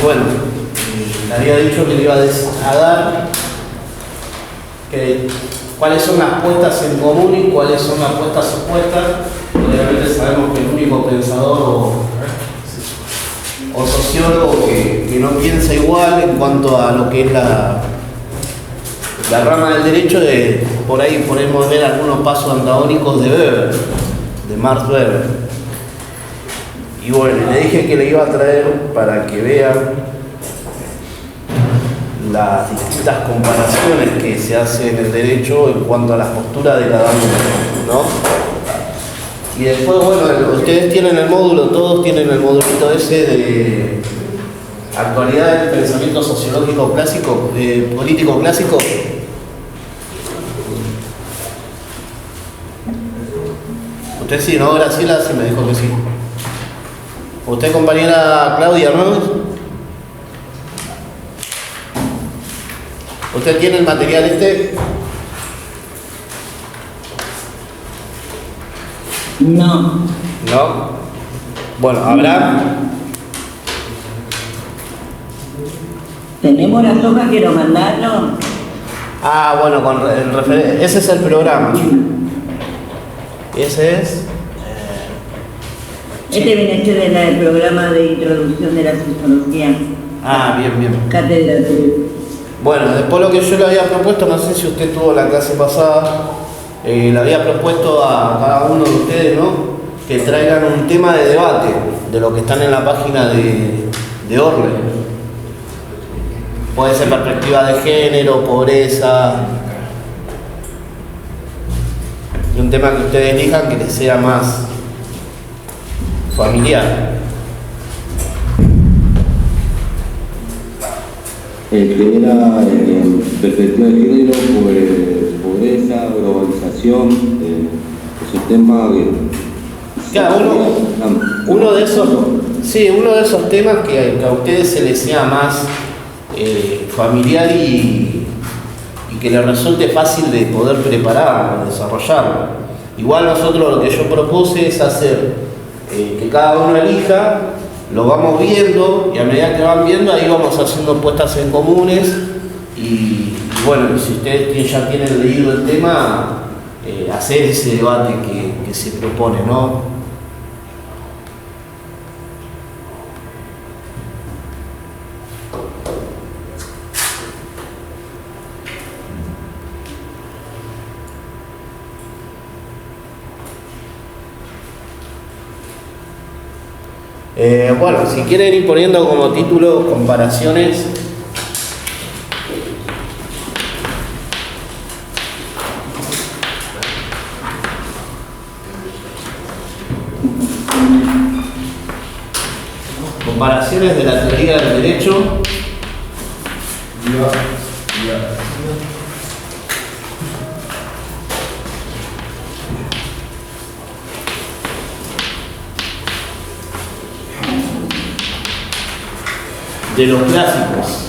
Bueno, le había dicho que le iba a dar cuáles son las puestas en común y cuáles son las puestas opuestas. Obviamente sabemos que el único pensador o sociólogo que no piensa igual en cuanto a lo que es la rama del derecho, por ahí podemos ver algunos pasos antagónicos de Weber, de Max Weber. Y bueno, le dije que le iba a traer para que vean las distintas comparaciones que se hacen en el derecho en cuanto a las posturas de cada uno, ¿no? Y después, bueno, ustedes tienen el módulo, todos tienen el modulito ese de actualidad del pensamiento sociológico clásico, político clásico. Usted sí, ¿no? Graciela sí me dijo que sí. ¿Usted, compañera Claudia, no? ¿Usted tiene el material este? No. ¿No? Bueno, ¿habrá? ¿Tenemos las hojas que nos mandaron? Ah, bueno, con el ese es el programa. Ese es... Este viene hecho del programa de introducción de la sociología. Ah, bien, bien. Cátedra de... Bueno, después lo que yo le había propuesto, no sé si usted tuvo la clase pasada, le había propuesto a cada uno de ustedes, ¿no?, que traigan un tema de debate de lo que están en la página de Orle. Puede ser perspectiva de género, pobreza, y un tema que ustedes elijan que les sea más familiar. Que era perspectiva de género, pobreza, globalización, esos temas que... Claro, uno de esos temas que a ustedes se les sea más familiar y que les resulte fácil de poder prepararlo, desarrollarlo. Igual nosotros lo que yo propuse es hacer que cada uno elija, lo vamos viendo y a medida que van viendo ahí vamos haciendo puestas en comunes y bueno, si ustedes ya tienen leído el tema, hacer ese debate que se propone, ¿no? Bueno, si quieren ir poniendo como título comparaciones. Comparaciones de la teoría del derecho. De los clásicos.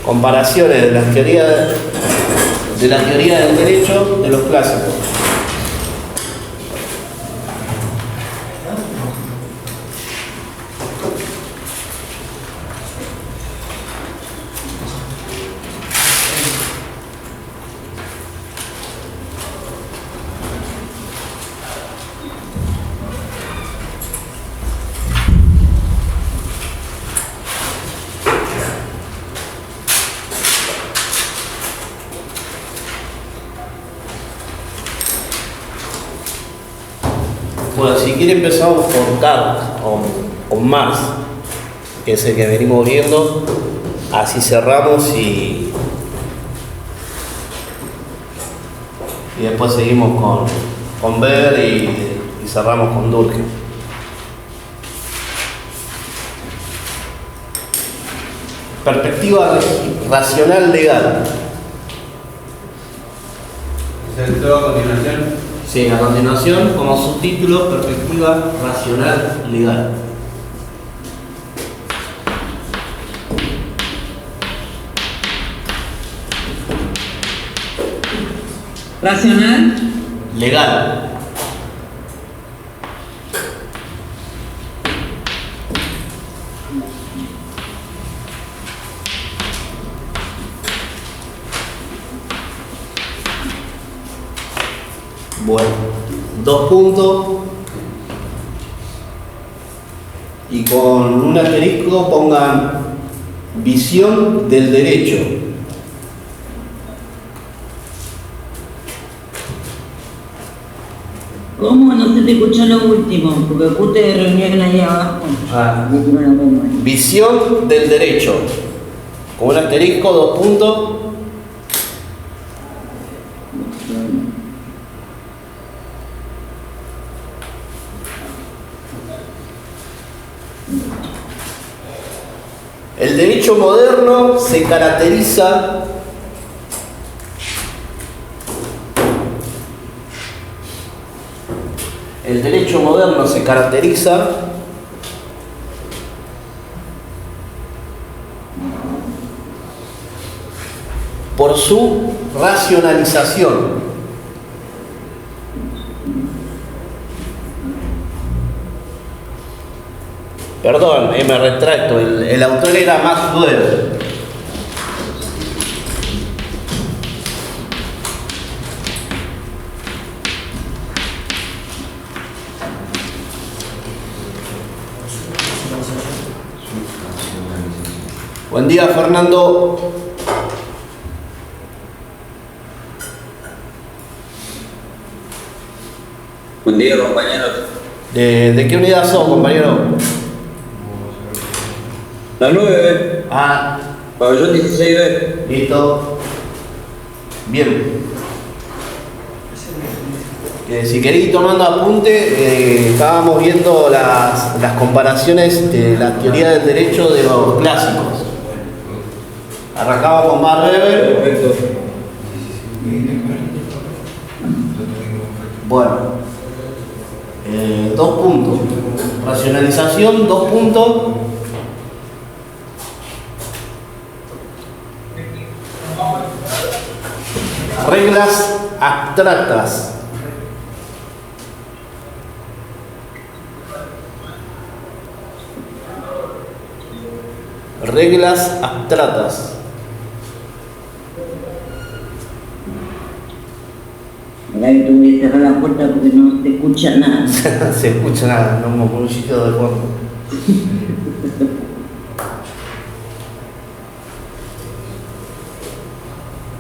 Comparaciones de la teoría del derecho de los clásicos. Bueno, si quiere empezamos por Kant o Marx, que es el que venimos viendo, así cerramos y después seguimos con Weber y cerramos con Durkheim. Perspectiva racional legal. ¿Es el todo a continuación? Sí, a continuación, como subtítulo, perspectiva racional legal. Racional. Legal. Bueno, 2 puntos. Y con un asterisco pongan visión del derecho. ¿Cómo no se te escuchó lo último? Porque justo te reunieron ahí abajo. Decime una coma. Visión del derecho. Con un asterisco, 2 puntos. El derecho moderno se caracteriza por su racionalización. Perdón, me retracto, el autor era Max Weber. Buen día, Fernando. Buen día, compañeros. ¿De qué unidad sos, compañero? La 9B, Ah, pabellón 16B. listo. Bien. Si queréis ir tomando apunte, estábamos viendo las comparaciones de la teoría del derecho de los clásicos. Arrancaba con Max Weber. Perfecto. Bueno, 2 puntos. Racionalización, 2 puntos. Reglas abstractas. Reglas abstractas. Acá que tuve que cerrar la puerta porque no se escucha nada. Se escucha nada, no por un sitio de fondo.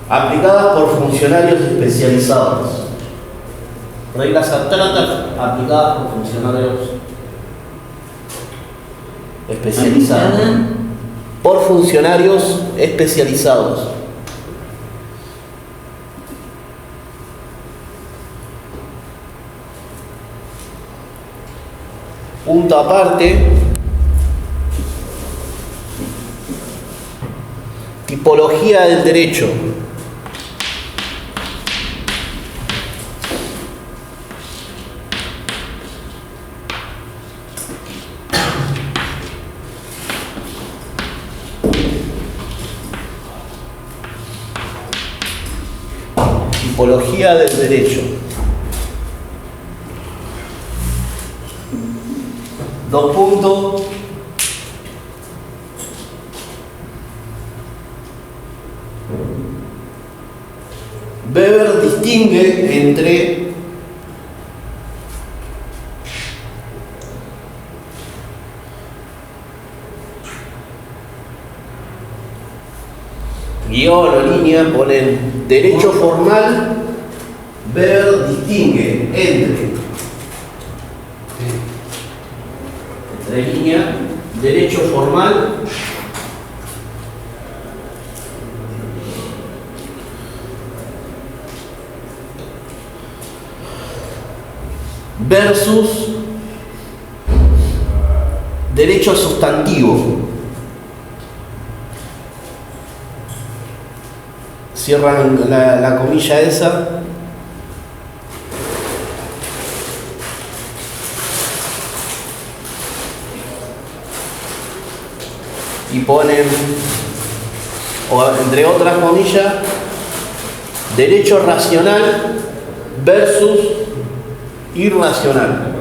Aplicadas por funcionarios especializados. Reglas abstractas aplicadas por funcionarios especializados. Aplicada. Por funcionarios especializados. Punto aparte. Tipología del derecho. Tipología del derecho. 2 puntos. Weber distingue entre guión o línea, ponen derecho formal. Weber distingue entre línea, derecho formal versus derecho sustantivo. Cierran la comilla esa. Y ponen, o entre otras comillas, derecho racional versus irracional.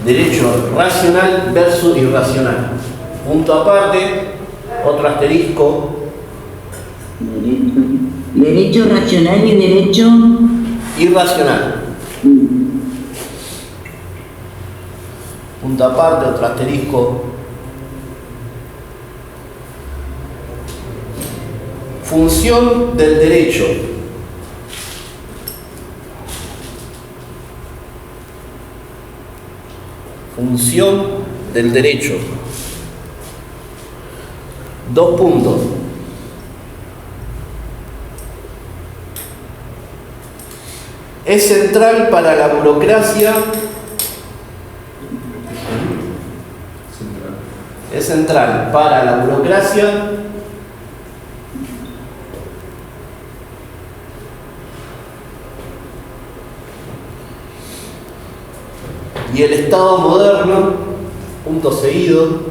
Derecho racional versus irracional. Punto aparte, otro asterisco. Derecho racional y derecho irracional. Punto aparte, otro asterisco. Función del derecho. Función del derecho. Dos puntos. Es central para la burocracia. Es central para la burocracia y el Estado moderno, punto seguido,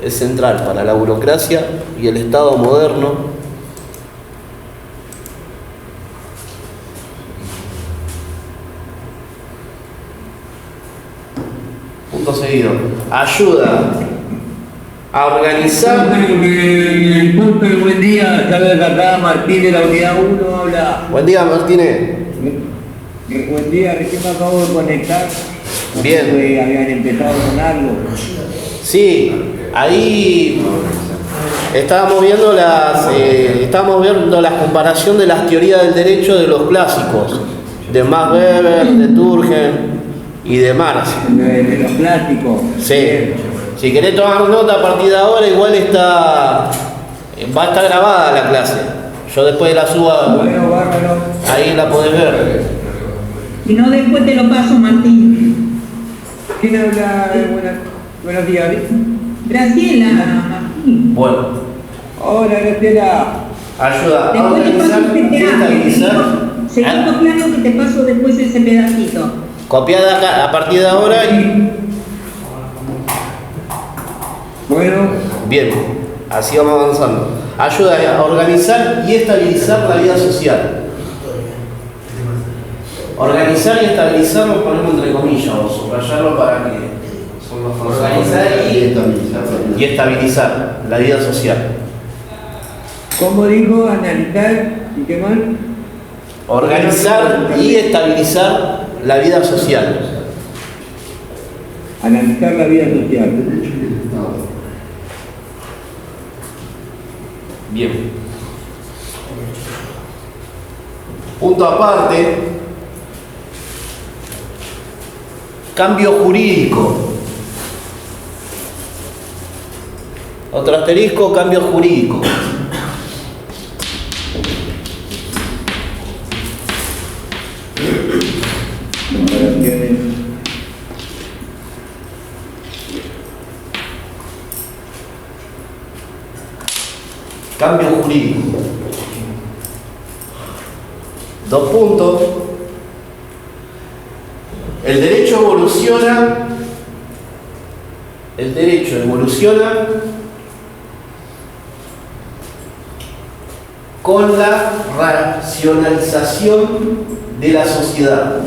es central para la burocracia y el Estado moderno. Punto seguido. Ayuda a organizar. Disculpe, buen día. Sabes acá, Martín de la unidad 1 habla. Buen día, Martínez. Buen día, recién me acabo de conectar. Bien. Habían empezado con algo. Sí, ahí estábamos viendo la comparación de las teorías del derecho de los clásicos, de Max Weber, de Turgen y de Marx. De los clásicos. Sí. Si querés tomar nota a partir de ahora, igual va a estar grabada la clase. Yo después la subo, Bueno, bárbaro. ahí la podés ver. Si no, después te lo paso, Martín. ¿Quién habla? Buenos días. Graciela, Martín. Bueno, Hola, Graciela. ayuda a Después te paso organizar este y estabilizar. segundo plano que te paso después ese pedacito. Copiada acá a partir de ahora y Bueno, bien, así vamos avanzando. Ayuda a organizar y estabilizar la vida social. Organizar y estabilizar lo ponemos entre comillas o subrayarlo para que organizar y estabilizar la vida social. ¿cómo dijo? Analizar y qué más. Organizar y estabilizar la vida social. Analizar la vida social. Bien. Punto aparte. Cambio jurídico. Otro asterisco, cambio jurídico. Comparaciones. Cambio jurídico. Dos puntos. El derecho evoluciona con la racionalización de la sociedad.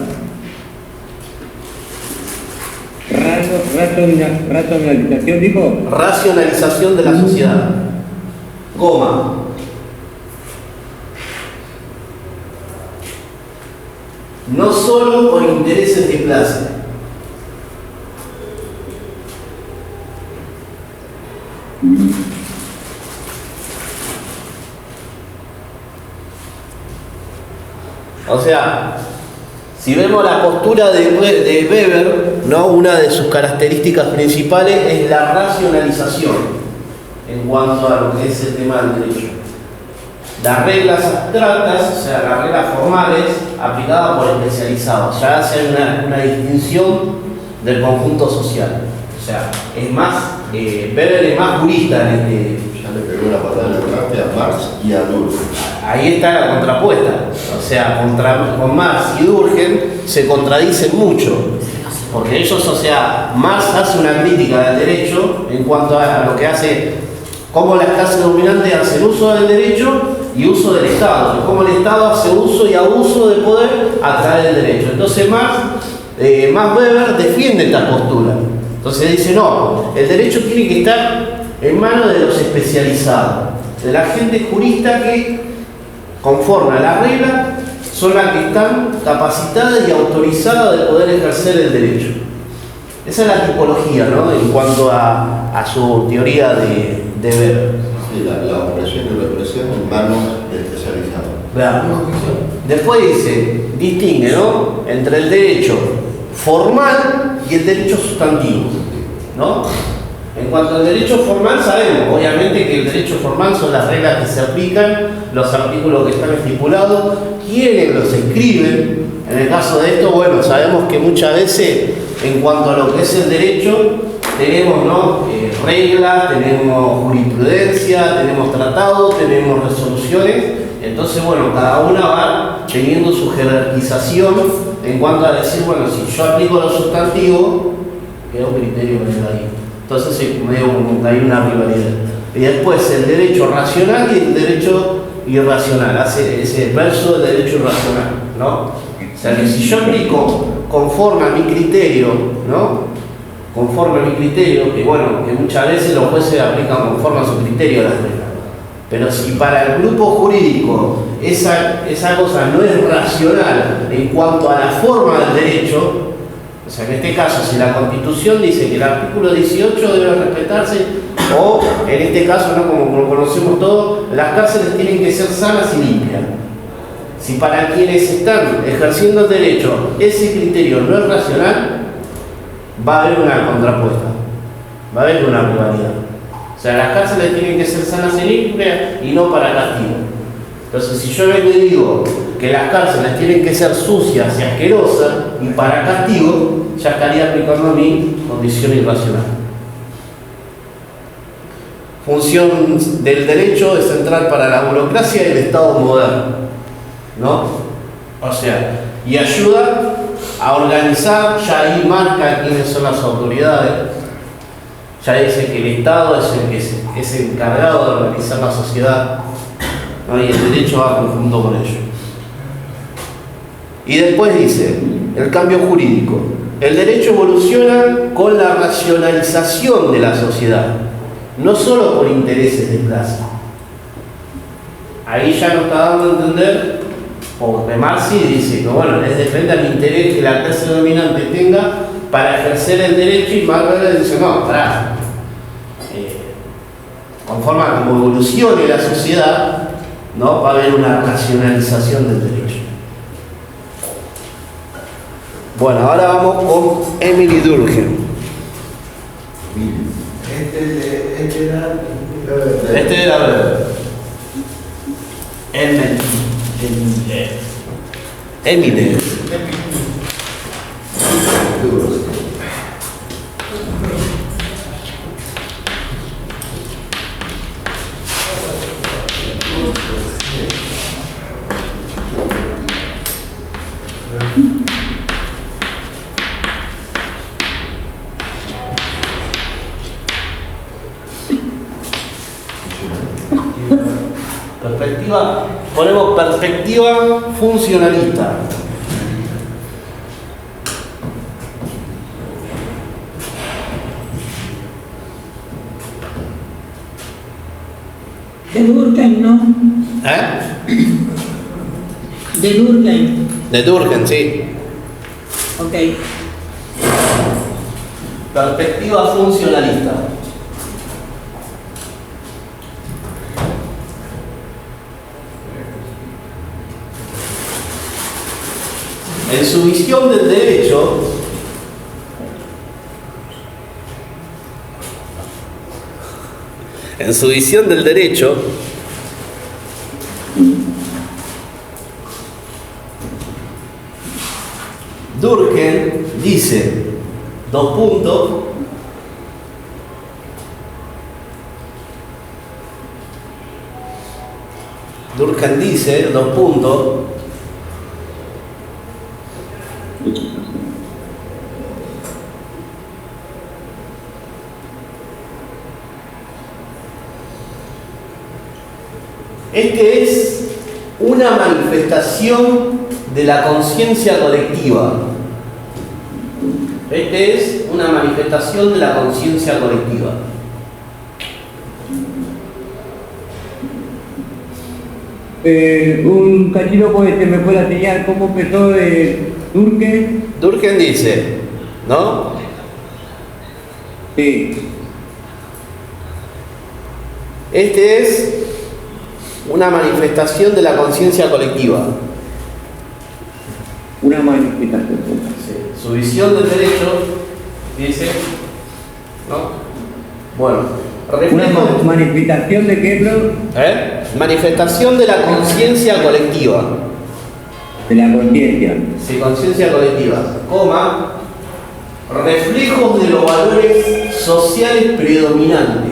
Racionalización, dijo. Racionalización de la sociedad. Coma. No solo por intereses de clase. O sea, si vemos la postura de Weber, ¿no? Una de sus características principales es la racionalización en cuanto a lo que es el tema del derecho. Las reglas abstractas, o sea, las reglas formales, aplicadas por especializados. Ya hace una distinción del conjunto social. O sea, es más, Weber es más jurista en este. Ya le pegó la patada en el traste a Marx y a Durkheim. Ahí está la contrapuesta. O sea, con Marx y Durkheim se contradicen mucho. Porque ellos, o sea, Marx hace una crítica del derecho en cuanto a lo que hace, cómo las clases dominantes hacen uso del derecho y uso del Estado, y cómo el Estado hace uso y abuso de poder a través del derecho. Entonces Max Weber defiende esta postura. Entonces dice, no, el derecho tiene que estar en manos de los especializados, de la gente jurista que, conforme a la regla, son las que están capacitadas y autorizadas de poder ejercer el derecho. Esa es la tipología, ¿no?, en cuanto a su teoría de Weber. Sí, la opresión y represión en manos de especializados. Claro. Después dice, distingue, ¿no?, entre el derecho formal y el derecho sustantivo, ¿no? En cuanto al derecho formal, sabemos, obviamente, que el derecho formal son las reglas que se aplican, los artículos que están estipulados, quiénes los escriben. En el caso de esto, bueno, sabemos que muchas veces, en cuanto a lo que es el derecho, tenemos, ¿no?, reglas, tenemos jurisprudencia, tenemos tratados, tenemos resoluciones. Entonces, bueno, cada una va teniendo su jerarquización en cuanto a decir, bueno, si yo aplico los sustantivos, queda un criterio ahí. Entonces, medio como que hay una rivalidad. Y después el derecho racional y el derecho irracional, hace ese verso del derecho irracional, ¿no? O sea, que si yo aplico conforme a mi criterio, ¿no?, conforme a mi criterio, que bueno, que muchas veces los jueces aplican conforme a su criterio las reglas. Pero si para el grupo jurídico esa cosa no es racional en cuanto a la forma del derecho, o sea, en este caso, si la Constitución dice que el artículo 18 debe respetarse, o en este caso, ¿no?, como lo conocemos todos, las cárceles tienen que ser sanas y limpias. Si para quienes están ejerciendo el derecho ese criterio no es racional, va a haber una contrapuesta, va a haber una rivalidad. O sea, las cárceles tienen que ser sanas y limpias y no para castigo. Entonces, si yo vengo y digo que las cárceles tienen que ser sucias y asquerosas y para castigo, ya estaría aplicando mi condición irracional. Función del derecho es central para la burocracia y el Estado moderno, ¿no? O sea, y ayuda a organizar, ya ahí marca quiénes son las autoridades, ya dice que el Estado es el que es encargado de organizar la sociedad, ¿no?, y el derecho va conjunto con ello. Y después dice, el cambio jurídico. El derecho evoluciona con la racionalización de la sociedad, no solo por intereses de clase. Ahí ya nos está dando a entender, porque Marx dice que bueno, es depende del interés que la clase dominante tenga para ejercer el derecho, y Marx dice, no, pará. Conforme a cómo evolucione la sociedad, ¿no?, va a haber una racionalización del derecho. Bueno, ahora vamos con Emile Durkheim. Este era Emile. Ponemos perspectiva funcionalista. De Durkheim, ¿no? De Durkheim. De Durkheim, sí. Ok. Perspectiva funcionalista. En su visión del derecho, Durkheim dice, dos puntos, Durkheim dice, dos puntos, Este es una manifestación de la conciencia colectiva. Este es una manifestación de la conciencia colectiva. Un cachito me puede enseñar cómo empezó Durkheim. Durkheim dice, ¿no? Sí. Este es una manifestación de la conciencia colectiva. Una manifestación. Sí. Su visión del derecho dice, ¿no? Bueno, ¿una manifestación de qué, bro? Manifestación de la conciencia colectiva. De la conciencia. Sí, conciencia colectiva, coma, reflejos de los valores sociales predominantes.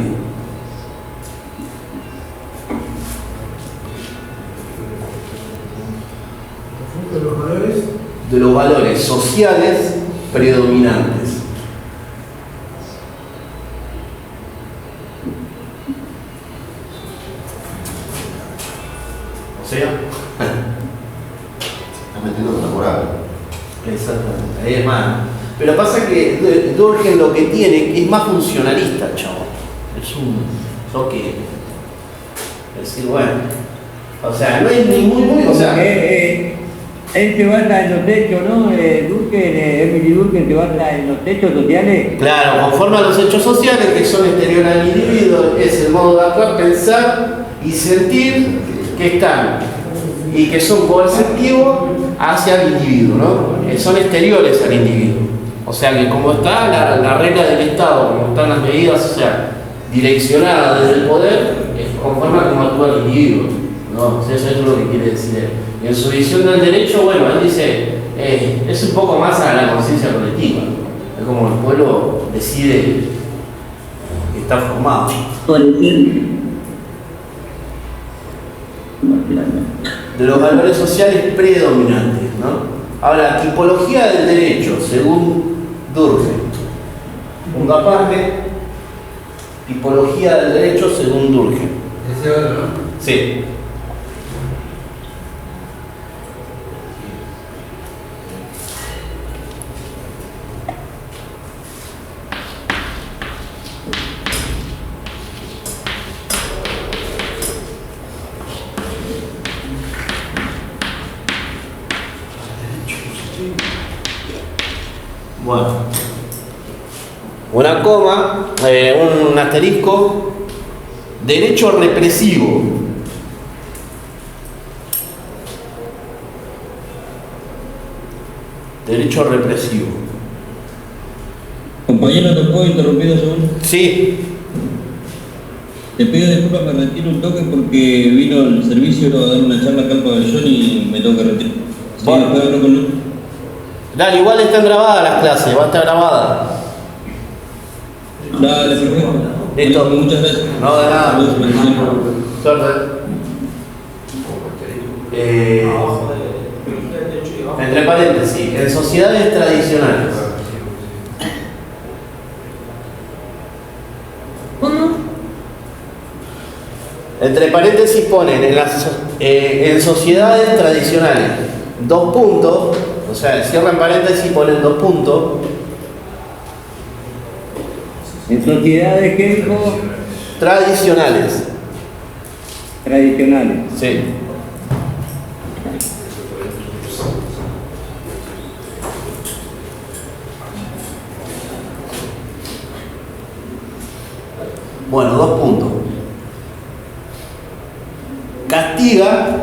De los valores sociales predominantes. O sea, Está metido con la moral. exactamente, ahí es más. Pero pasa que Durkheim lo que tiene es más funcionalista, chavo. Es un toque. Es decir, bueno. O sea, no es ni muy, o sea. Él se basa en los hechos, ¿no? Emily Durkheim se basa en los hechos sociales. Claro, conforme a los hechos sociales que son exteriores al individuo, es el modo de actuar, pensar y sentir que están y que son coercitivos hacia el individuo, ¿no? Que son exteriores al individuo. O sea que como está la regla del Estado, como están las medidas, o sea, direccionadas desde el poder, conforme a cómo actúa el individuo, ¿no? O sea, eso es lo que quiere decir él. Y en su visión del derecho, bueno, él dice, es un poco más a la conciencia colectiva. Es como el pueblo decide que está formado. Por ejemplo. De los valores sociales predominantes, ¿no? Ahora, tipología del derecho, según Durkheim. Punto aparte, tipología del derecho según Durkheim. Ese otro, ¿no? Sí. Bueno, una coma, un asterisco, derecho represivo. Derecho represivo. Compañero, ¿te puedo interrumpir un segundo? Sí. Te pido disculpas, me retiro un toque porque vino el servicio a dar una charla acá al pabellón y me tengo que retirar. Sí, Bueno. después hablo con Lu. Dale, igual están grabadas las clases, va a estar grabada. Dale, perfecto. Listo. Bueno, muchas gracias. No, de nada. Saludos, bendiciones. Suerte. Entre paréntesis, en sociedades tradicionales. ¿Cómo? Entre paréntesis ponen en sociedades tradicionales 2 puntos, o sea, cierran paréntesis y ponen 2 puntos. En sociedades que dijo Tradicionales. tradicionales. Sí. Bueno, 2 puntos. Castiga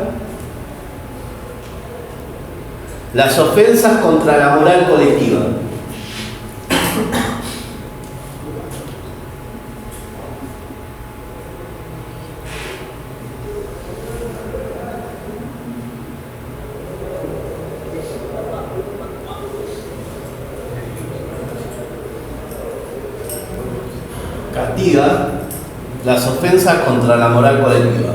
las ofensas contra la moral colectiva. Castiga las ofensas contra la moral colectiva.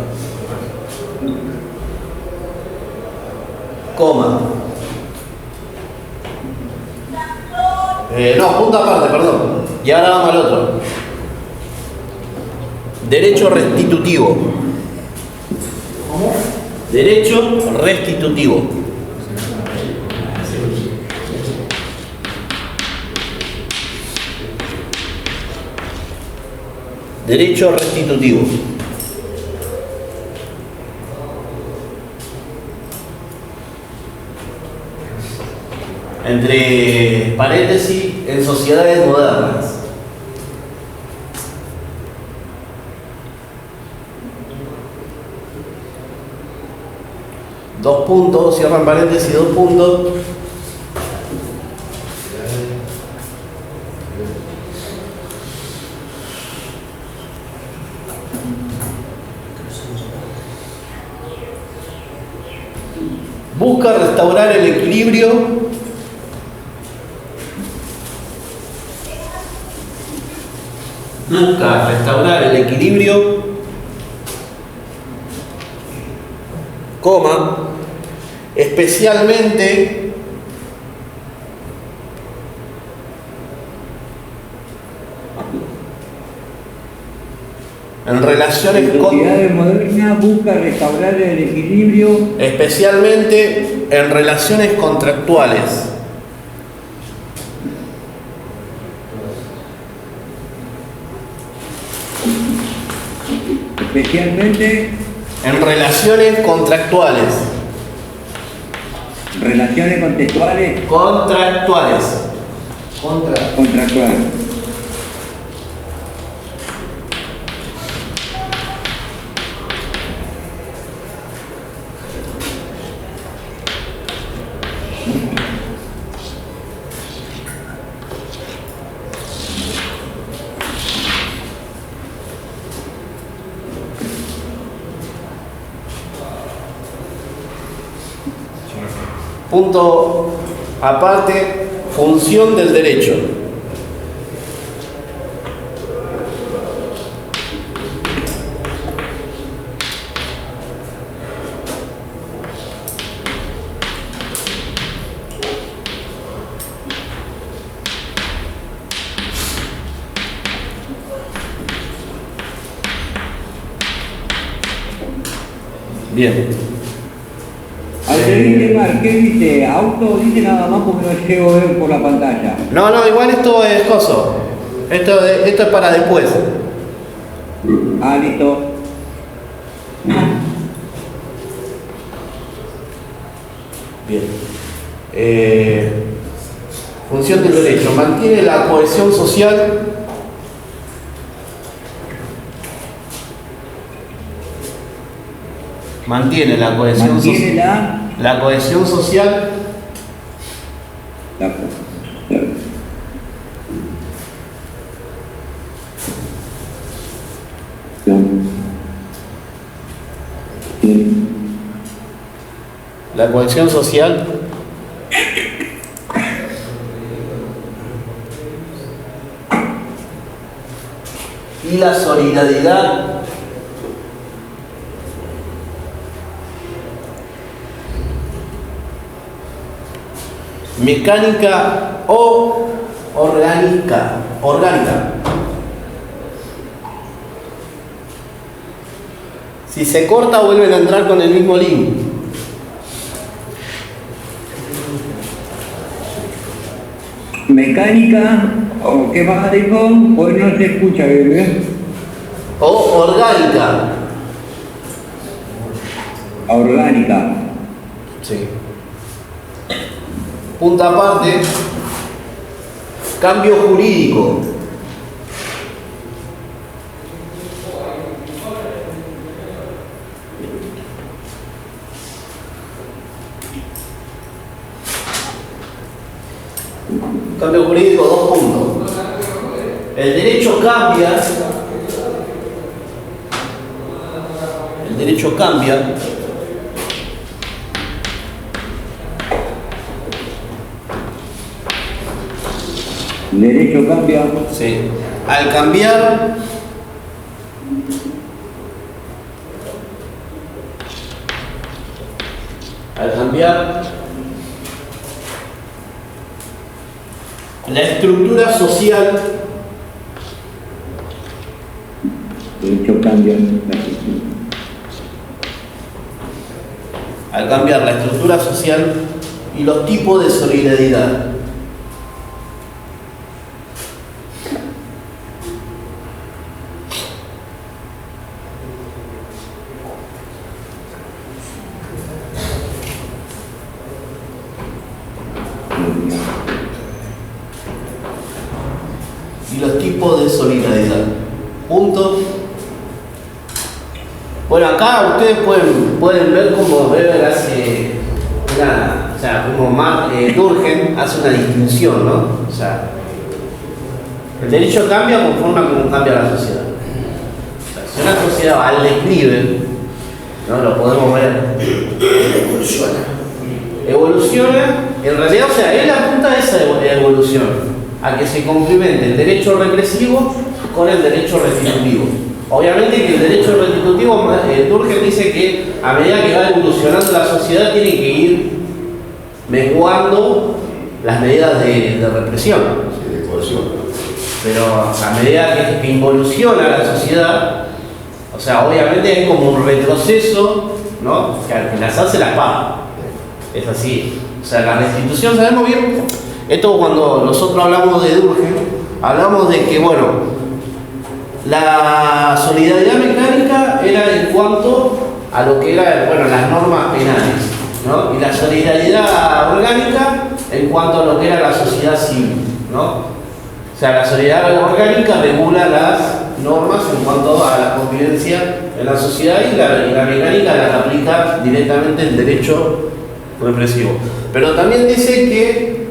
Coma. No, punto aparte, perdón. Y ahora vamos al otro. Derecho restitutivo. Derecho restitutivo. Derecho restitutivo. Entre paréntesis, en sociedades modernas. Dos puntos, cierran paréntesis, dos puntos. Busca restaurar el equilibrio coma, especialmente en relaciones sociedades modernas busca restaurar el equilibrio, especialmente en relaciones contractuales. especialmente En relaciones contractuales. relaciones contextuales Contractuales. contractuales. Punto aparte, función del derecho. Bien. Al seguir Mar, ¿qué dice? Auto dice nada más porque no llego a ver por la pantalla. No, igual esto es coso. Esto es para después. Ah, listo. Bien. Función del derecho. Mantiene la cohesión social. Mantiene la cohesión Mantiene social. La cohesión social. La cohesión social. Y la solidaridad mecánica o orgánica. Si se corta, vuelven a entrar con el mismo link. Mecánica, o qué más dijo, hoy no se escucha bien. O orgánica. Orgánica. Sí. Punta aparte, cambio jurídico. Cambio jurídico, dos puntos. El derecho cambia. El derecho cambia. Derecho cambia. Sí. Al cambiar, la estructura social Derecho cambia. al cambiar la estructura social y los tipos de solidaridad. Y los tipos de solidaridad. Punto. Bueno, acá ustedes pueden ver cómo Weber hace una, o sea, como Durkheim hace una distinción, ¿no? O sea, el derecho cambia conforme a cómo cambia la sociedad. O sea, si una sociedad va al declive, ¿no? Lo podemos ver, evoluciona, en realidad, o sea, él apunta a esa evolución, a que se complemente el derecho represivo con el derecho restitutivo. Obviamente que el derecho restitutivo, Durkheim dice que a medida que va evolucionando la sociedad tiene que ir menguando las medidas de represión. Sí, de coerción. Pero a medida que involuciona la sociedad, o sea, obviamente es como un retroceso, ¿no? Que las hace las paga. Es así. O sea, la restitución, sabemos bien, esto cuando nosotros hablamos de Durkheim, hablamos de que, bueno, la solidaridad mecánica era en cuanto a lo que eran, bueno, las normas penales, ¿no? Y la solidaridad orgánica en cuanto a lo que era la sociedad civil, ¿no? O sea, la solidaridad orgánica regula las normas en cuanto a la convivencia en la sociedad y la mecánica la aplica directamente el derecho represivo. Pero también dice que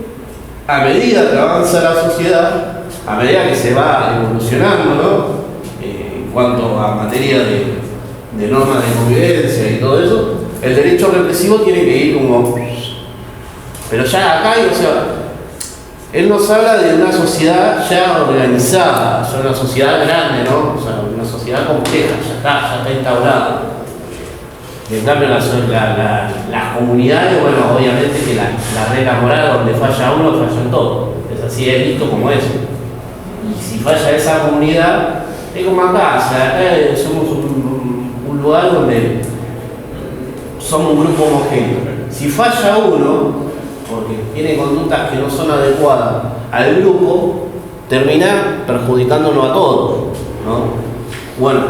a medida que avanza la sociedad, a medida que se va evolucionando, ¿no? En cuanto a materia de normas de convivencia y todo eso, el derecho represivo tiene que ir como... Pero ya acá, o sea, él nos habla de una sociedad ya organizada, ya una sociedad grande, ¿no? O sea, una sociedad compleja, ya está instaurada. En cambio, las comunidades, bueno, obviamente que la regla moral donde falla uno, falla en todo. Es así, es visto como eso. Y si falla esa comunidad, es como acá, o sea, acá somos un lugar donde somos un grupo homogéneo. Si falla uno, porque tiene conductas que no son adecuadas al grupo, termina perjudicándonos a todos, ¿no? Bueno,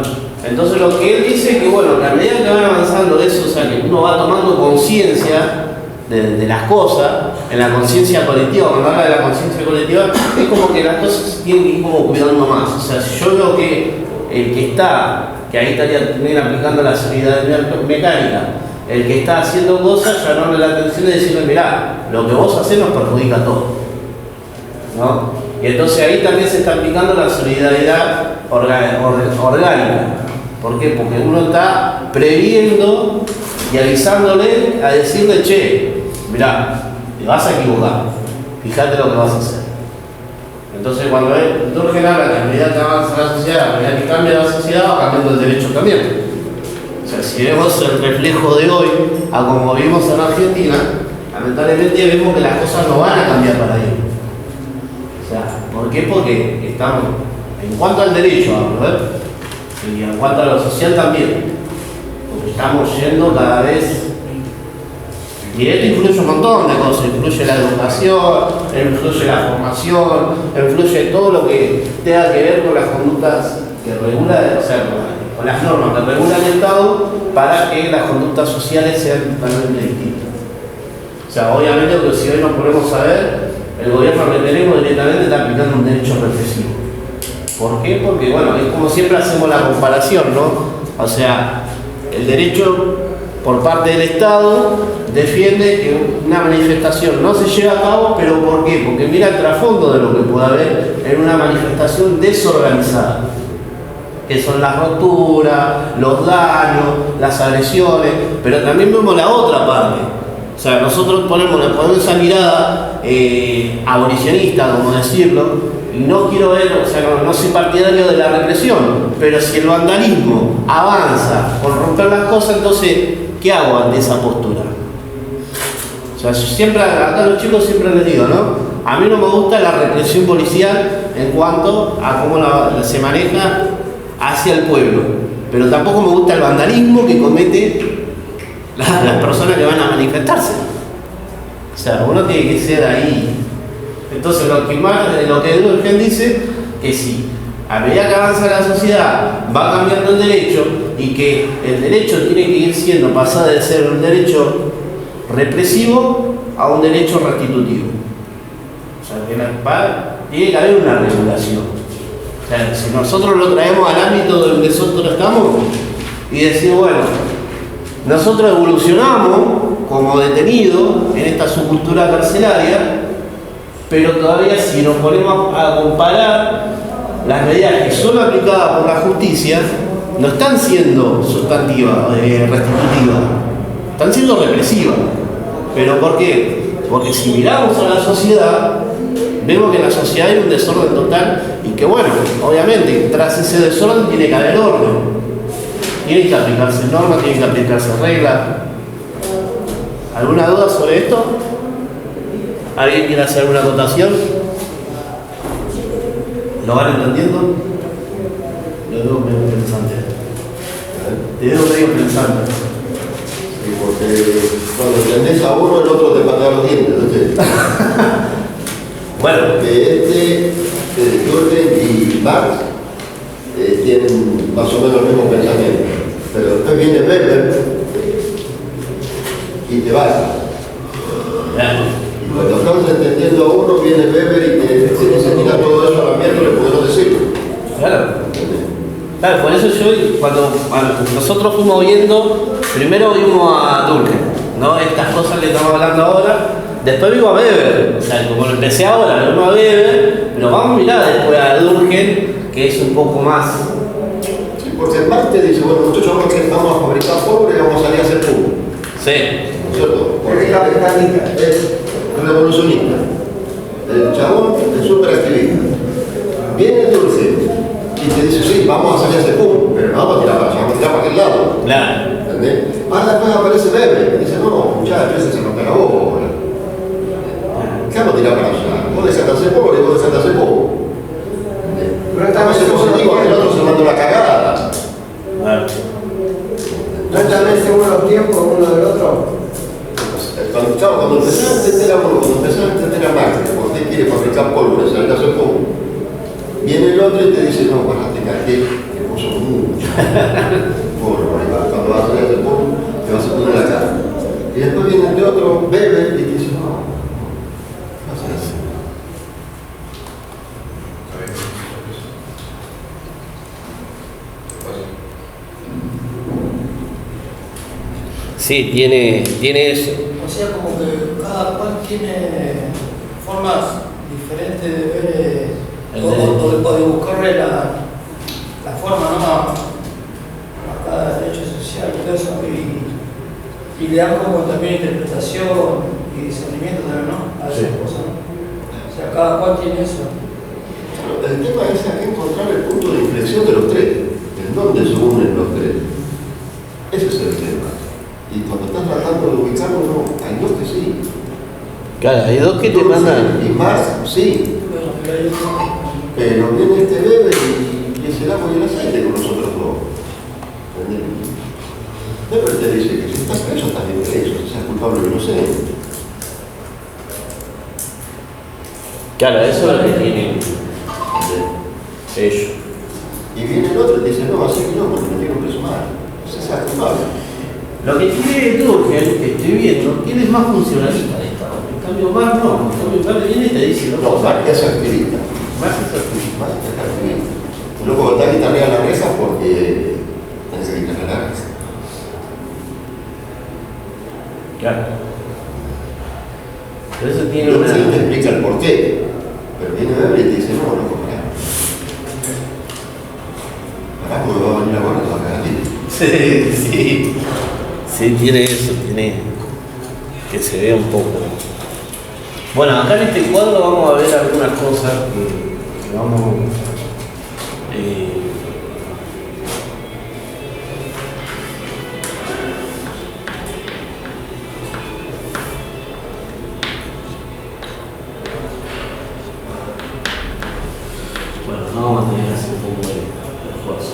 entonces lo que él dice es que, bueno, que a medida que van avanzando eso, o sea, que uno va tomando conciencia de las cosas, en la conciencia colectiva, cuando habla de la conciencia colectiva, es como que las cosas tienen que ir como cuidando más. O sea, si yo veo que el que ahí estaría también aplicando la solidaridad mecánica, el que está haciendo cosas, llamarle la atención y decirle, mirá, lo que vos hacés nos perjudica a todos, ¿no? Y entonces ahí también se está aplicando la solidaridad orgánica. ¿Por qué? Porque uno está previendo y avisándole a decirle, che, mirá, te vas a equivocar, fíjate lo que vas a hacer. Entonces cuando Durkheim habla que a medida que avanza la sociedad, a medida que cambia la sociedad, va cambiando el derecho también. O sea, si vemos el reflejo de hoy a como vivimos en Argentina, lamentablemente vemos que las cosas no van a cambiar para ello. O sea, ¿por qué? Porque estamos, en cuanto al derecho, ¿verdad? Y en cuanto a lo social también, porque estamos yendo cada vez, y esto influye un montón de cosas, influye la educación, influye la formación, influye todo lo que tenga que ver con las conductas que regula, o sea, con las normas que regula el Estado para que las conductas sociales sean totalmente distintas. O sea, obviamente, porque si hoy nos ponemos a ver, el gobierno que tenemos directamente está aplicando un derecho represivo. ¿Por qué? Porque, bueno, es como siempre hacemos la comparación, ¿no? O sea, el derecho por parte del Estado defiende que una manifestación no se lleve a cabo, pero ¿por qué? Porque mira el trasfondo de lo que puede haber en una manifestación desorganizada, que son las roturas, los daños, las agresiones, pero también vemos la otra parte. O sea, nosotros ponemos esa mirada abolicionista, como decirlo, y no quiero ver, o sea, no soy partidario de la represión, pero si el vandalismo avanza por romper las cosas, entonces, ¿qué hago ante esa postura? O sea, yo siempre, acá a los chicos siempre les digo, ¿no? A mí no me gusta la represión policial en cuanto a cómo se maneja hacia el pueblo, pero tampoco me gusta el vandalismo que comete las personas que van a manifestarse. O sea, uno tiene que ser ahí. Entonces lo que Durkheim dice que si a medida que avanza la sociedad va cambiando el derecho y que el derecho tiene que ir siendo, pasar de ser un derecho represivo a un derecho restitutivo. O sea, que tiene que haber una regulación. O sea, si nosotros lo traemos al ámbito donde nosotros estamos y decimos, bueno, nosotros evolucionamos como detenidos en esta subcultura carcelaria, pero todavía si nos ponemos a comparar las medidas que son aplicadas por la justicia, no están siendo sustantivas, restitutivas, están siendo represivas. ¿Pero por qué? Porque si miramos a la sociedad, vemos que en la sociedad hay un desorden total y que bueno, obviamente tras ese desorden tiene que haber orden. Tienen que aplicarse normas, tienen que aplicarse reglas. ¿Alguna duda sobre esto? ¿Alguien quiere hacer alguna acotación? ¿Lo van entendiendo? Lo veo medio pensante. Te veo medio pensante. Sí, porque cuando entendés a uno, el otro te patea los dientes, ¿no? Bueno. Porque Durkheim y Marx tienen más o menos el mismo pensamiento. Pero después viene Weber y te vas. Y cuando estamos entendiendo a uno, viene Weber y te dice, mira todo eso a la mierda, le podemos decirlo. Claro. Claro, por eso cuando nosotros fuimos viendo, primero vimos a Durkheim, ¿no? Estas cosas que estamos hablando ahora, después vimos a Weber, o sea, como lo empecé ahora, vimos a Weber, pero vamos a mirar después a Durkheim, que es un poco más. Sí, porque el Marx te dice, bueno, muchachos, vamos a fabricar pólvora y vamos a salir a hacer pum. Sí. ¿No es cierto? Porque es revolucionista. El chabón es súper activista. Viene Durkheim y te dice, sí, vamos a salir a hacer pum, pero no vamos a tirar para allá, vamos a tirar para aquel lado. Claro. ¿Entendés? Después aparece Weber y dice, no, muchachos, ese se nos pega vos. ¿Qué vamos a tirar para allá? Vos dejate hacer pólvora y vos dejate hacer pum. Pero estamos en positivo, el otro se mandó la cagada. Claro. No es también según los tiempos uno del otro. Cuando empezás a entender a Marx, por qué quiere fabricar pólvora y salir a hacer pum, viene el otro y te dice, no, bueno, te cagué, que puso mucho. Bueno, cuando vas a salir a hacer pum, te vas a poner la cara. Y después viene el otro, Weber, y te dice, no, vas a hacer. Sí, tiene eso. O sea, como que cada cual tiene formas diferentes de ver o de buscarle la forma, ¿no? A cada derecho social y todo eso. Y le dan como también interpretación y discernimiento también, ¿no? A esas cosas, ¿no? O sea, cada cual tiene eso. El tema es encontrar el punto de inflexión de los tres, en dónde se unen los tres. Ese es el tema. Y cuando estás tratando de ubicarlo, no, hay dos que sí. Claro, hay dos que te mandan. Y Marx, sí. Pero viene este Weber y es el agua y el aceite con nosotros dos. Weber te dice que si estás preso, estás bien preso, si seas culpable o inocente. Claro, eso es lo que tienen ellos. Y viene el otro y te dice, no, así que no, porque me tiene un preso mal. Entonces seas culpable. Lo que tiene Durkheim, que estoy viendo, tiene más funcionalista de Estado. En cambio, Marx no. En cambio, Marx viene y te dice, No, Marx es activista. Marx es activista. Marx es activista. Luego está aquí arriba la reja porque tenés que quitarle la reja. Claro. Pero eso tiene Luego una. te explica el porqué. Pero viene Weber y te dice, no, pará. Pará, porque va a venir la guardia y te va a cagar a ti. Sí, sí. Sí, tiene eso, tiene que se vea un poco. Bueno, acá en este cuadro vamos a ver algunas cosas que vamos. Bueno, no vamos a tener que hacer un poco de esfuerzo.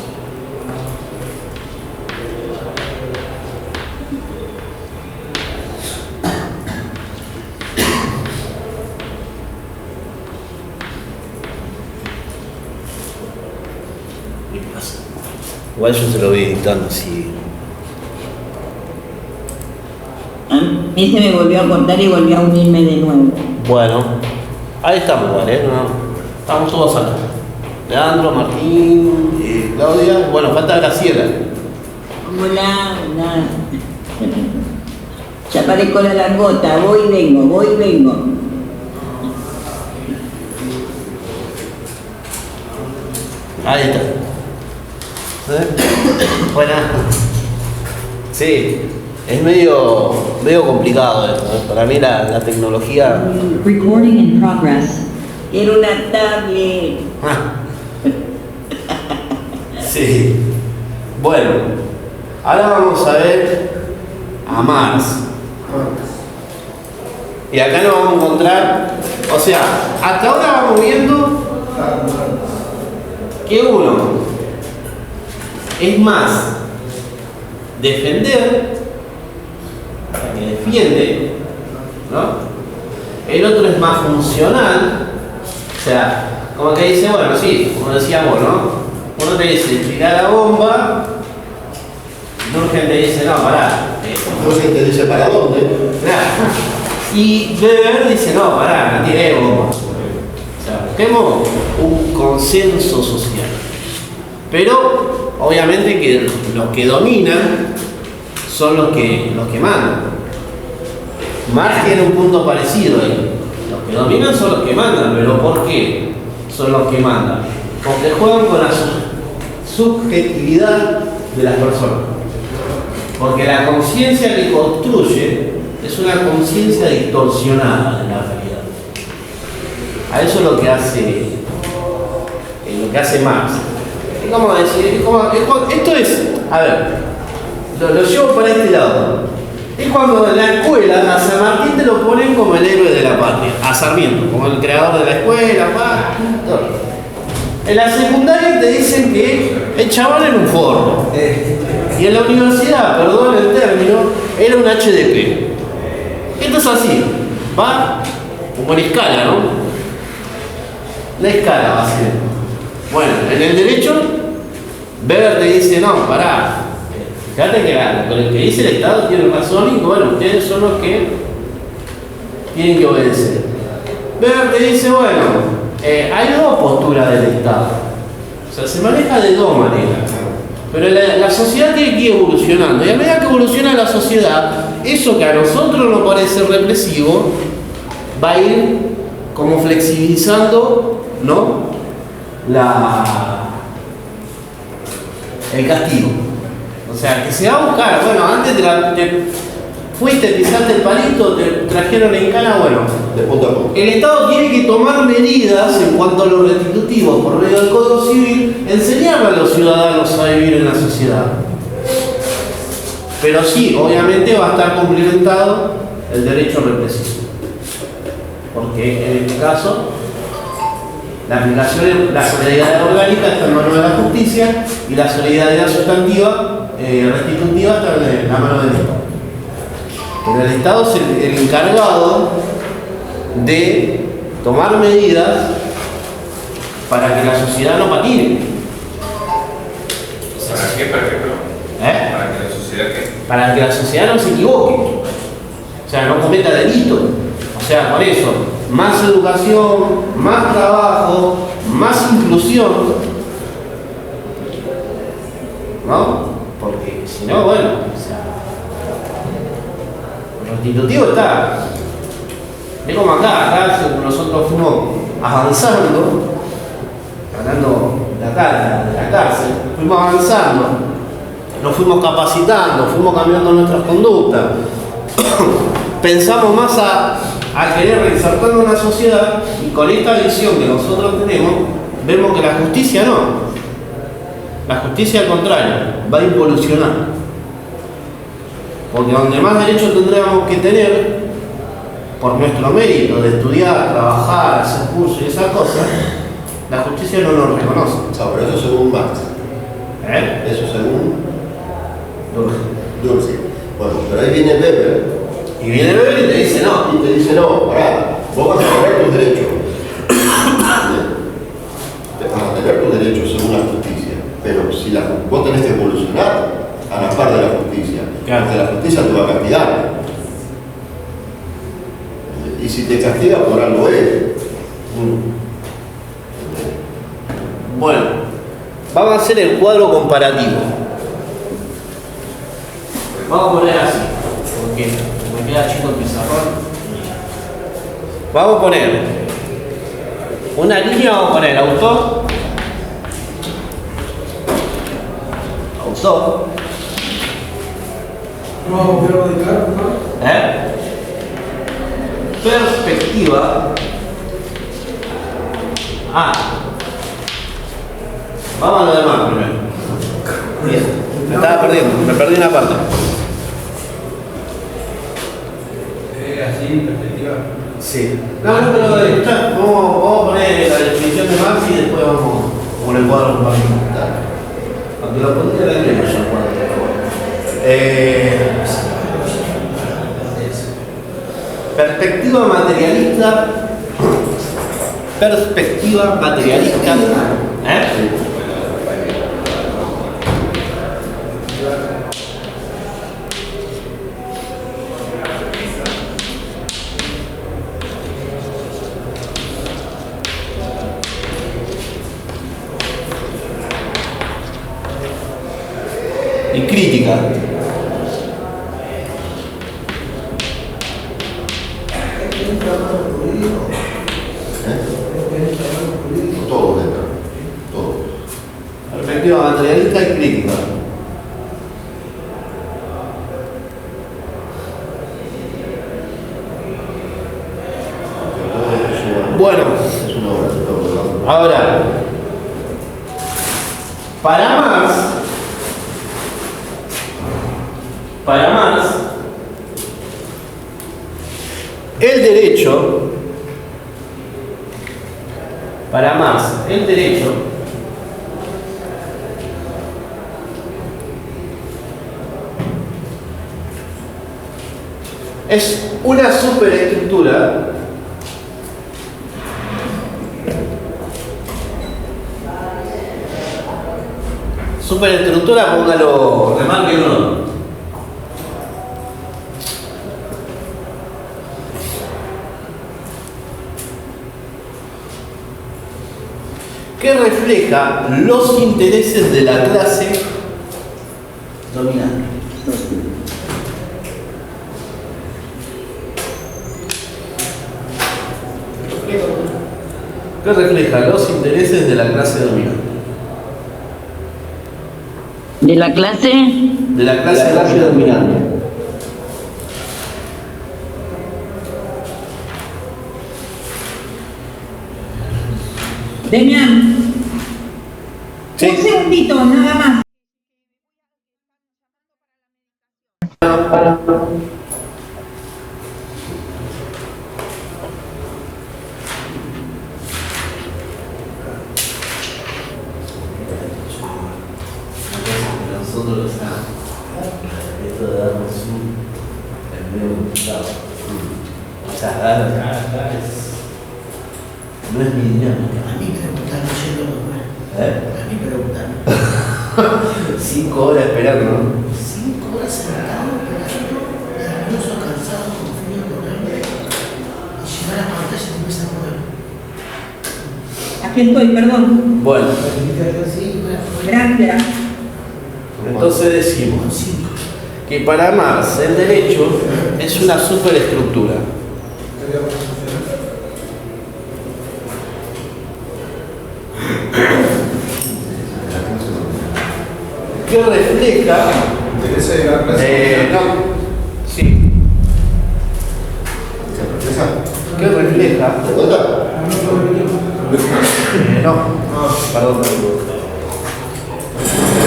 igual yo se lo voy editando, sí. A mí se me volvió a cortar y volvió a unirme de nuevo. Bueno, ahí estamos, ¿vale? No, estamos todos acá. Leandro, Martín, Claudia, bueno, falta Graciela. Hola, hola. Ya parezco la langota, voy y vengo, voy y vengo. Ahí está. Buena. Sí, es medio complicado esto, ¿eh? Para mí la tecnología... Recording in progress. Quiero una tablet. Sí. Bueno, ahora vamos a ver a Marx. Y acá nos vamos a encontrar, o sea, hasta ahora vamos viendo que uno es más defender, que defiende, ¿no? El otro es más funcional, o sea, como que dice, bueno, sí, como decíamos, ¿no? Uno te dice, tirar la bomba, Durkheim te dice, no, pará. Durkheim te dice, ¿para dónde? Y Weber dice, no, pará, no tiré bomba. O sea, busquemos un consenso social. Pero, obviamente que los que dominan son los que mandan. Marx tiene un punto parecido ahí. Los que dominan son los que mandan, pero ¿por qué son los que mandan? Porque juegan con la subjetividad de las personas. Porque la conciencia que construye es una conciencia distorsionada de la realidad. A eso es lo que hace Marx. Es como decir, esto es, a ver, lo llevo para este lado. Es cuando en la escuela a San Martín te lo ponen como el héroe de la patria, a Sarmiento, como el creador de la escuela, todo. En la secundaria te dicen que el chaval era un forro. Y en la universidad, perdón el término, era un HDP. Esto es así, va como en escala, ¿no? La escala va a ser. Bueno, en el derecho, Weber te dice, no, pará. Fíjate que con el que dice el Estado tiene razón y que, bueno, ustedes son los que tienen que obedecer. Weber te dice, bueno, hay dos posturas del Estado. O sea, se maneja de dos maneras. Pero la sociedad tiene que ir evolucionando. Y a medida que evoluciona la sociedad, eso que a nosotros nos parece represivo, va a ir como flexibilizando, ¿no? El castigo. O sea, que se va a buscar, bueno, antes te fuiste, pisaste el palito, te trajeron en cana, bueno, de punto a punto. El Estado tiene que tomar medidas en cuanto a los restitutivos por medio del Código Civil, enseñarle a los ciudadanos a vivir en la sociedad. Pero sí, obviamente va a estar complementado el derecho represivo. Porque en este caso, la aplicación, la solidaridad orgánica está en manos de la justicia y la solidaridad sustantiva, restitutiva, está en la mano del Estado. Pero el Estado es el encargado de tomar medidas para que la sociedad no patine. ¿Para qué, por ejemplo? ¿Para que la sociedad qué? Para que la sociedad no se equivoque. O sea, no cometa delito. O sea, por eso, más educación, más trabajo, más inclusión. ¿No? Porque si no, bueno, o sea, el restitutivo está. Es como acá nosotros fuimos avanzando, hablando de la cárcel, fuimos avanzando, nos fuimos capacitando, fuimos cambiando nuestras conductas, pensamos más a querer reinsertarnos en la sociedad y con esta visión que nosotros tenemos, vemos que la justicia no. La justicia al contrario, va a involucionar. Porque donde más derechos tendríamos que tener, por nuestro mérito de estudiar, trabajar, hacer cursos y esas cosas, la justicia no nos reconoce. No, pero eso según Marx. Eso según Durkheim. Bueno, pero ahí viene Weber. Y viene Weber y te dice no. Y te dice no, pará, vos vas a tener tus derechos. Vas a tener tus derechos según la justicia. Pero si si vos tenés que evolucionar a la par de la justicia, Claro. porque la justicia te va a castigar. Y si te castiga por algo es. Bueno, vamos a hacer el cuadro comparativo. Vamos a poner así, porque me queda chico el pizarrón. Vamos a poner una línea, vamos a poner autor, perspectiva. Vamos a lo demás primero. Bien. Me estaba perdiendo, me perdí una parte. Así, perspectiva. Sí. No, pero escuchá, vamos a poner la definición de Marx y después vamos con el cuadro comparativo. Aunque lo pondría la línea ya el cuadro, por favor. Perspectiva materialista. Perspectiva materialista. Y crítica. Todo entra. Todo. Perspectiva materialista y crítica. Bueno, Es una obra, ¿no? ahora, para Marx, el derecho, es una superestructura póngalo, remárquenlo. Que refleja los intereses de la clase dominante. Que refleja los intereses de la clase dominante. ¿De la clase? De la clase dominante. Demian, Sí. un segundito, nada más. Nosotros esto de darnos el medio complicado. O sea, dar no es mi dinámica. A mí preguntaron yendo a los ¿Eh? A mí preguntaron. 5 horas esperando, ¿no? 5 horas sentado, esperando, nervioso, cansado, con frío, con hambre. Y llegar a la pantalla y te empieza a mover. Aquí estoy, perdón. Bueno, Sí, bueno, Gracias. entonces decimos que para Marx el derecho es una superestructura. Que refleja. No. Sí. Que refleja. No. Perdón.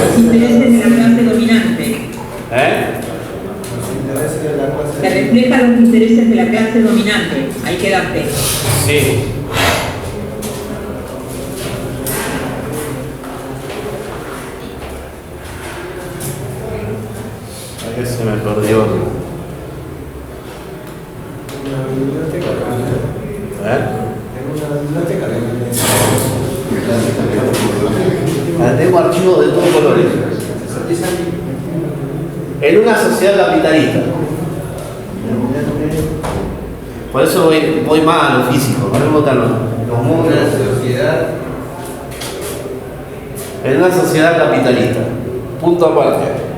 Los intereses de la clase dominante. Que refleja los intereses de la clase dominante. Ahí quedaste. Sí. Aquí se me perdió. La tengo archivo de todos colores. En una sociedad capitalista. Por eso voy más a lo físico, para no botarlo. En una sociedad capitalista. Punto aparte.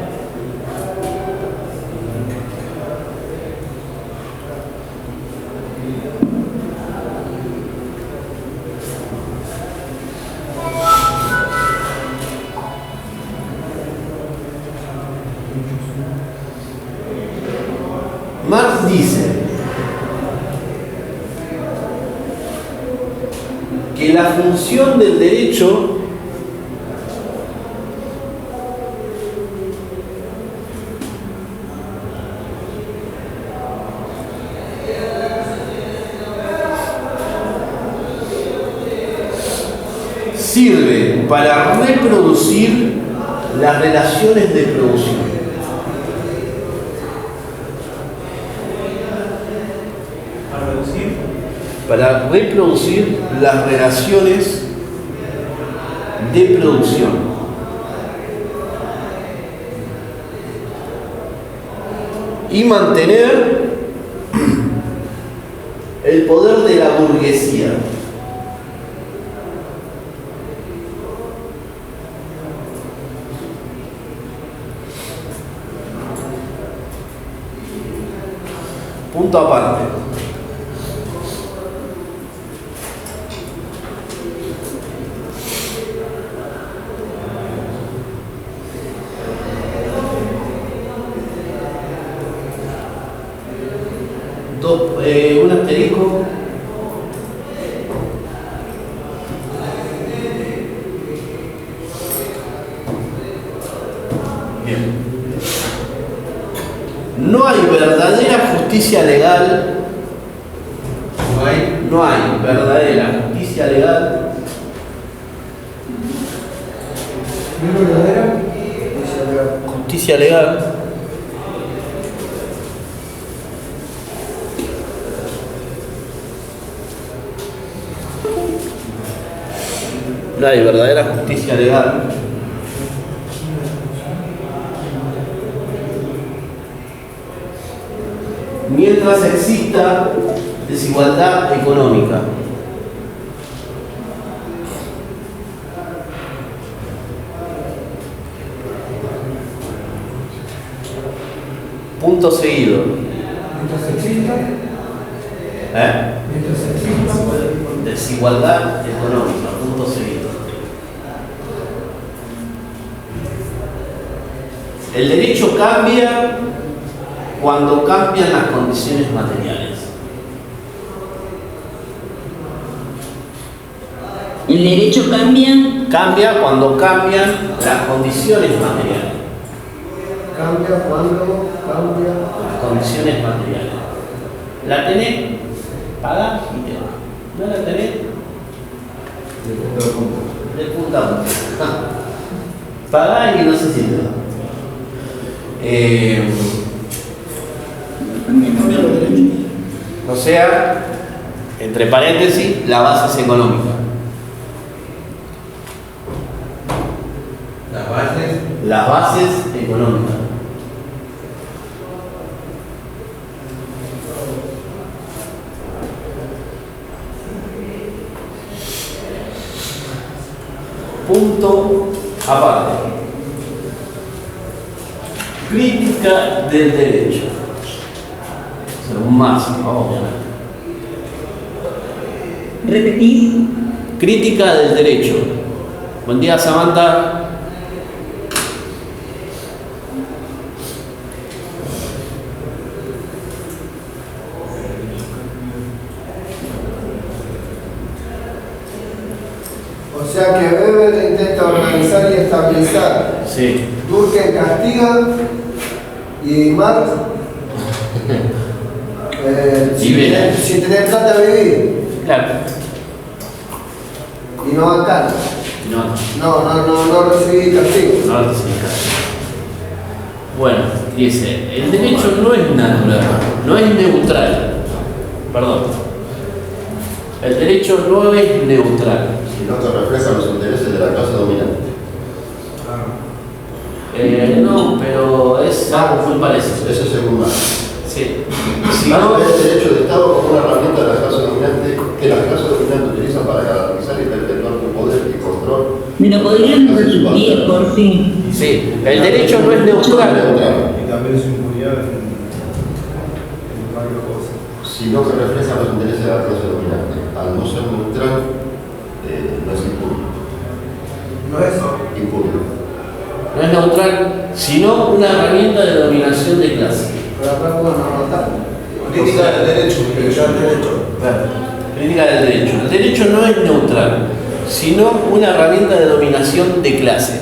Marx dice que la función del derecho sirve para reproducir las relaciones de producción. Para reproducir las relaciones de producción. Y mantener el poder de la burguesía. Punto aparte. Un asterisco. Bien. No hay verdadera justicia legal. No hay verdadera justicia legal. Justicia legal. No hay verdadera justicia legal mientras exista desigualdad económica. Punto seguido. Mientras exista. Mientras exista. Desigualdad económica. Punto seguido. El derecho cambia cuando cambian las condiciones materiales. ¿El derecho cambia? Cambia cuando cambian las condiciones materiales. Cambia cuando cambia. Las condiciones materiales. ¿La tenés? Pagás y te vas. ¿No la tenés? De punta a punta. Pagás y no se siente nada. O sea, entre paréntesis, la base es económica. Las bases económicas. Punto aparte. Crítica del derecho. Un máximo, obviamente. ¿Repetís? Crítica del derecho. Buen día, Samantha. O sea que Weber intenta organizar y estabilizar. Sí. Durkheim castiga y Marx si tenés plata vivir. Claro. Y no acá. No recibí castigo. No recibí castigo. Bueno, dice, el derecho no es natural, no es neutral. Perdón. El derecho no es neutral. Si no te reflejan los intereses de la clase dominante. No, pero es algo muy parecido. Eso es según Marx. Sí. Si no, el derecho de Estado como una herramienta de la clase dominante que la clase dominante utiliza para garantizar y perpetuar su poder y control. ¿Me lo podrían repetir, por fin? Sí, el derecho no es neutral. Y también su impunidad en varias cosas. Sino que refleja los intereses de la clase dominante. Al no ser neutral, no es impune. ¿No es eso? Impune. No es neutral, sino una herramienta de dominación de clase. Pero acá puedo anotar. Crítica del derecho, crítica del derecho. Crítica del derecho. El derecho no es neutral, sino una herramienta de dominación de clase.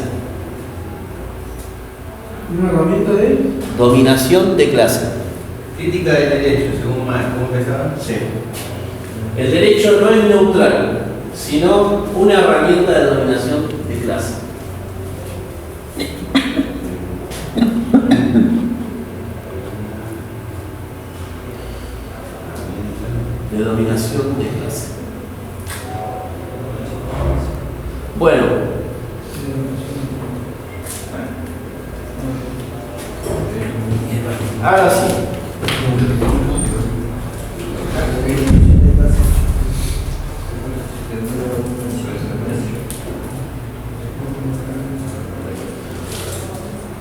¿Una herramienta de? Dominación de clase. Crítica del derecho, según Marx. ¿Cómo empezaba? Sí. El derecho no es neutral, sino una herramienta de dominación de clase. De dominación de clase. Bueno. Ahora sí.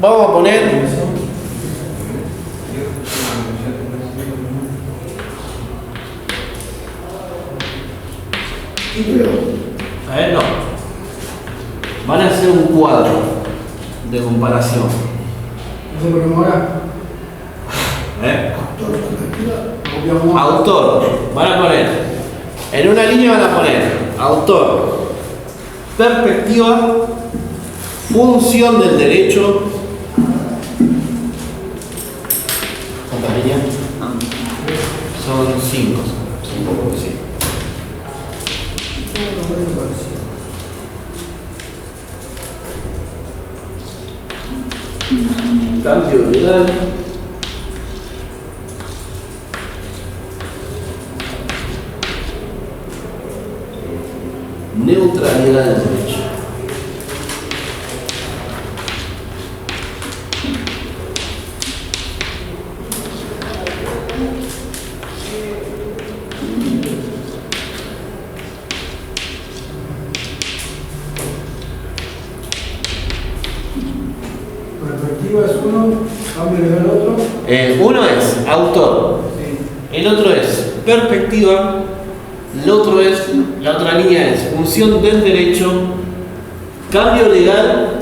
Vamos a poner no. Van a hacer un cuadro de comparación. No se ponemos ahora. Autor. Van a poner. En una línea van a poner autor, perspectiva, función del derecho. ¿Cuántas líneas? Son 5. Sí. Cambio legal. Neutralidad del derecho. Perspectiva es uno, cambio legal otro. Uno es autor, Sí. el otro es perspectiva, el otro es, la otra línea es función del derecho, cambio legal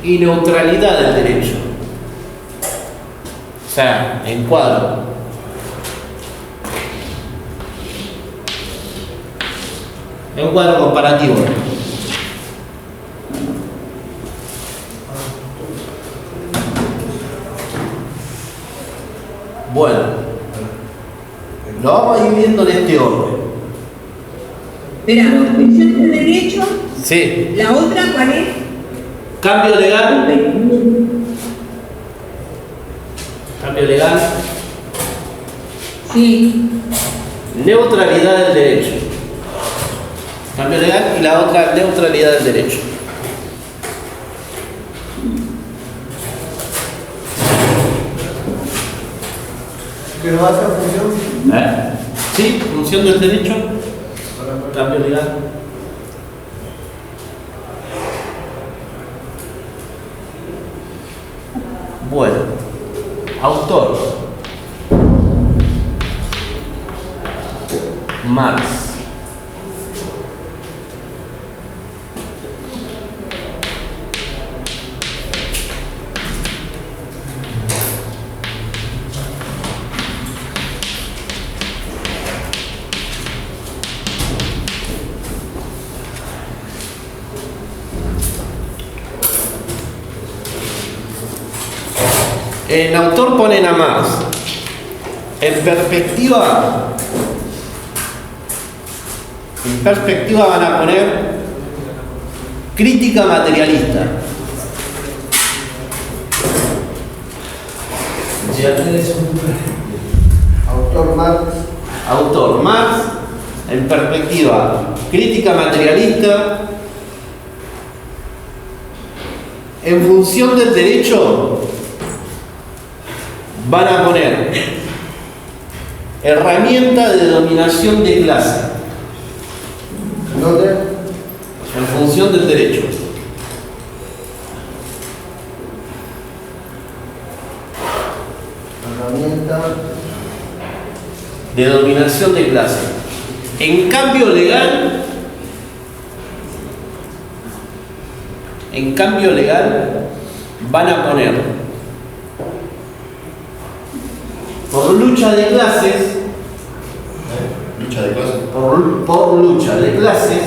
y neutralidad del derecho. O sea, en cuadro. Es un cuadro comparativo. Bueno, lo vamos a ir viendo en este orden. Espera, función del derecho, Sí. la otra, ¿cuál es? Cambio legal. Cambio legal. Sí. Neutralidad del derecho. Cambio legal y la otra, neutralidad del derecho. ¿Qué va a hacer función? Sí, función del derecho. Cambio legal. Bueno, autor. Marx. El autor pone nada más. En perspectiva van a poner crítica materialista. Autor Marx. Autor Marx. En perspectiva, crítica materialista. en función del derecho, van a poner herramienta de dominación de clase. ¿Dónde? En función del derecho. Herramienta. De dominación de clase. En cambio legal, van a poner por lucha de clases, por lucha de clases,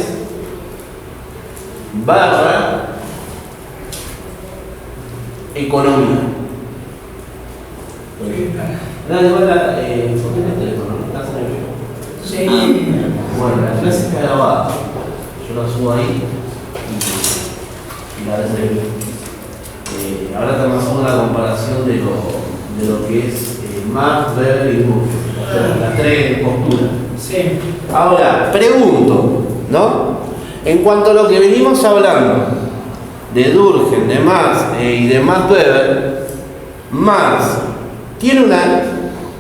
barra economía. Dale, ¿por qué el teléfono? Sí. Bueno, la clase está grabada. Yo la subo ahí y la desde ahora estamos haciendo una comparación de lo que es Marx, Weber y Durkheim, las tres posturas. Sí. Ahora, pregunto, ¿no? En cuanto a lo que venimos hablando de Durkheim, de Marx y de Max Weber, Marx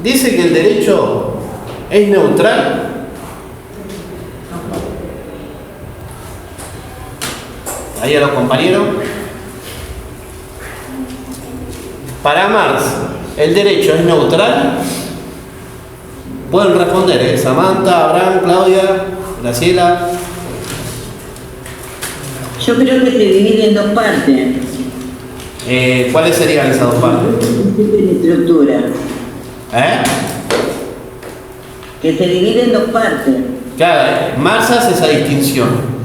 dice que el derecho es neutral. Ahí a los compañeros. Para Marx, ¿el derecho es neutral? Pueden responder, Samantha, Abraham, Claudia, Graciela. Yo creo que se divide en dos partes. ¿Cuáles serían esas dos partes? Superestructura. Que se divide en dos partes. Claro, Marx hace esa distinción.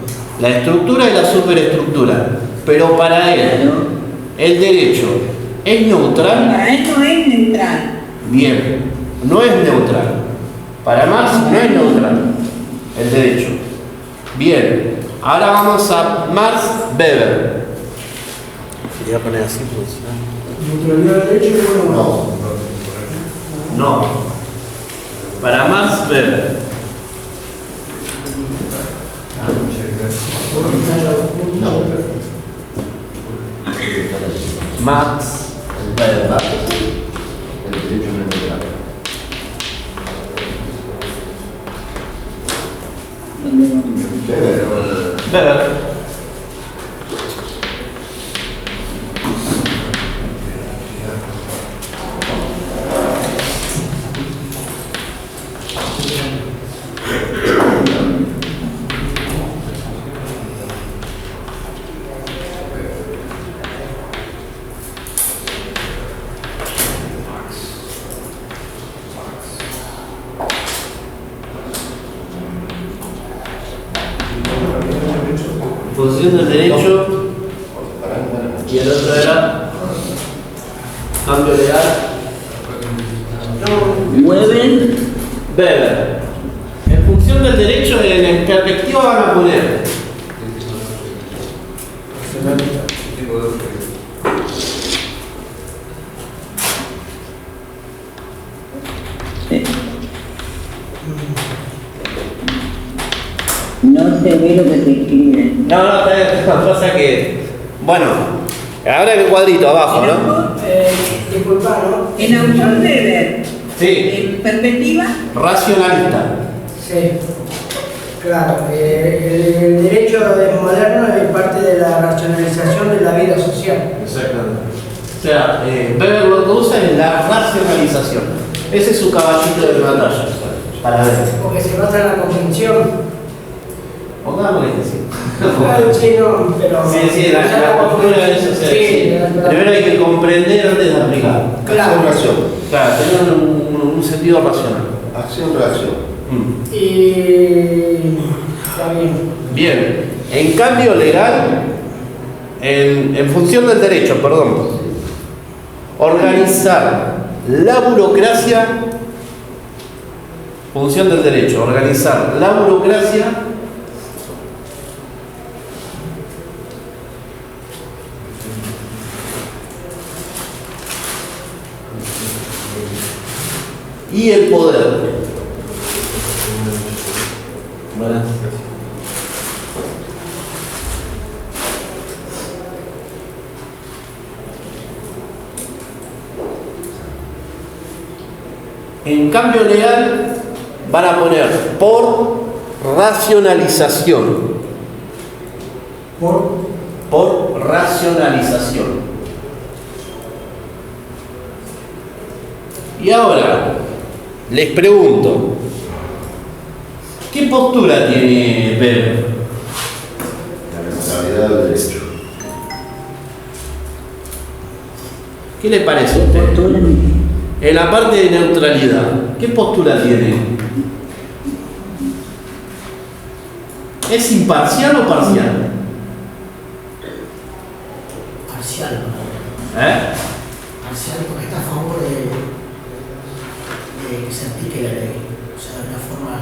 La estructura y la superestructura. Pero para él, el derecho es neutral. Para él no es neutral. Bien, no es neutral. Para Marx no es neutral el derecho. Bien, ahora vamos a Max Weber. Voy a poner así, pues. ¿Neutralidad del derecho o no? No. Para Max Weber. Max Weber. El derecho no es neutral. Weber. Función del derecho y el otro era cambio legal. Weber. En función del derecho, en perspectiva van a poner No se ve lo que se escribe. No, pasa que, bueno, ahora en el cuadrito abajo, ¿no? Disculpa, ¿no? El autor Weber. Sí. En perspectiva. Racionalista. Sí. Claro, el derecho moderno es parte de la racionalización de la vida social. Exactamente. O sea, Weber lo que usa es la racionalización. Ese es su caballito de batalla. Para ver. Porque se basa en la comprensión. Pongamos que sí. Sí, no, pero... Sí, la postura de eso. Sí. Primero hay que comprender antes de aplicar. Claro. Acción-reacción. Claro, tener un sentido racional. Acción-reacción. Y... Está bien. Bien. En cambio legal, en función del derecho, perdón, organizar la burocracia, función del derecho, organizar la burocracia y el poder. Bueno. En cambio legal van a poner por racionalización. Por racionalización. Y ahora, les pregunto, ¿qué postura tiene Weber? La neutralidad del derecho. ¿Qué le parece a usted? En la parte de neutralidad, ¿qué postura tiene? ¿Es imparcial o parcial? Parcial. Parcial porque está a favor de que se aplique la ley. O sea, de una forma.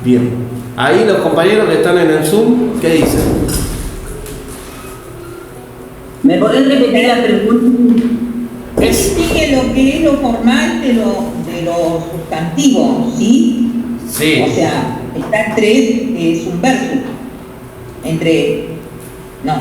Bien. Ahí los compañeros que están en el Zoom, ¿qué dicen? ¿Me podés repetir la pregunta? Sigue lo que es lo formal de lo sustantivo, ¿sí? Sí. O sea, está tres subversos. Entre. No.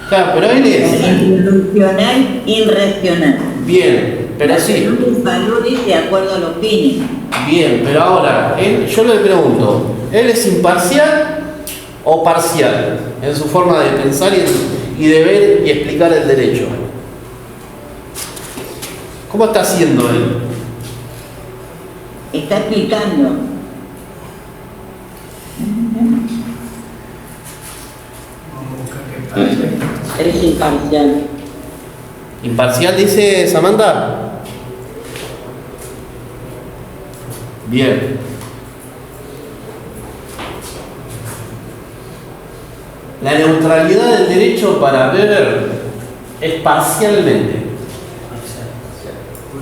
Claro, pero él es. Irracional, irracional. Bien, pero sí. Los valores de acuerdo a los fines. Bien, pero ahora, yo le pregunto, ¿él es imparcial o parcial en su forma de pensar y de ver y explicar el derecho? ¿Cómo está haciendo él? Está explicando. Es imparcial. ¿Imparcial dice Samantha? Bien. La neutralidad del derecho para ver es parcialmente.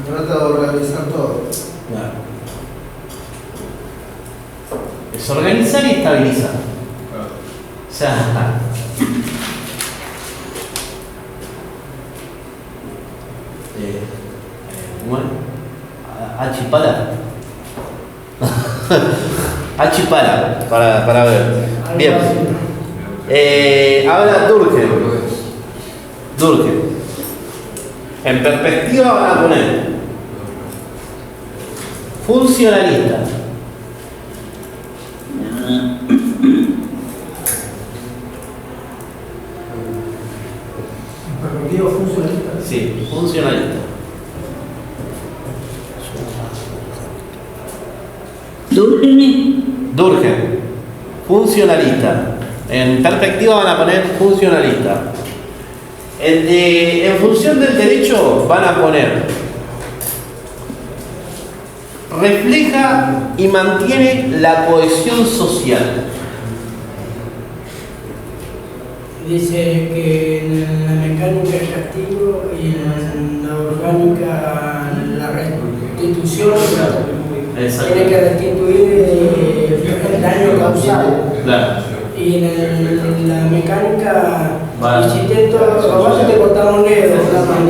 Trata de organizar todo. Claro. Es organizar y estabilizar. O sea, bueno, achipala. Achipala, para ver. Bien. Ahora Durkheim. En perspectiva van a poner funcionalista. ¿Perspectiva funcionalista? Sí, funcionalista. Durkheim. Funcionalista. En perspectiva van a poner funcionalista. En función del derecho van a poner refleja y mantiene la cohesión social. Dice que en la mecánica es castigo y en la orgánica la restitución. Tiene que restituir el daño causado. Claro. Y en la mecánica, y si te robaste, te cortaron un dedo.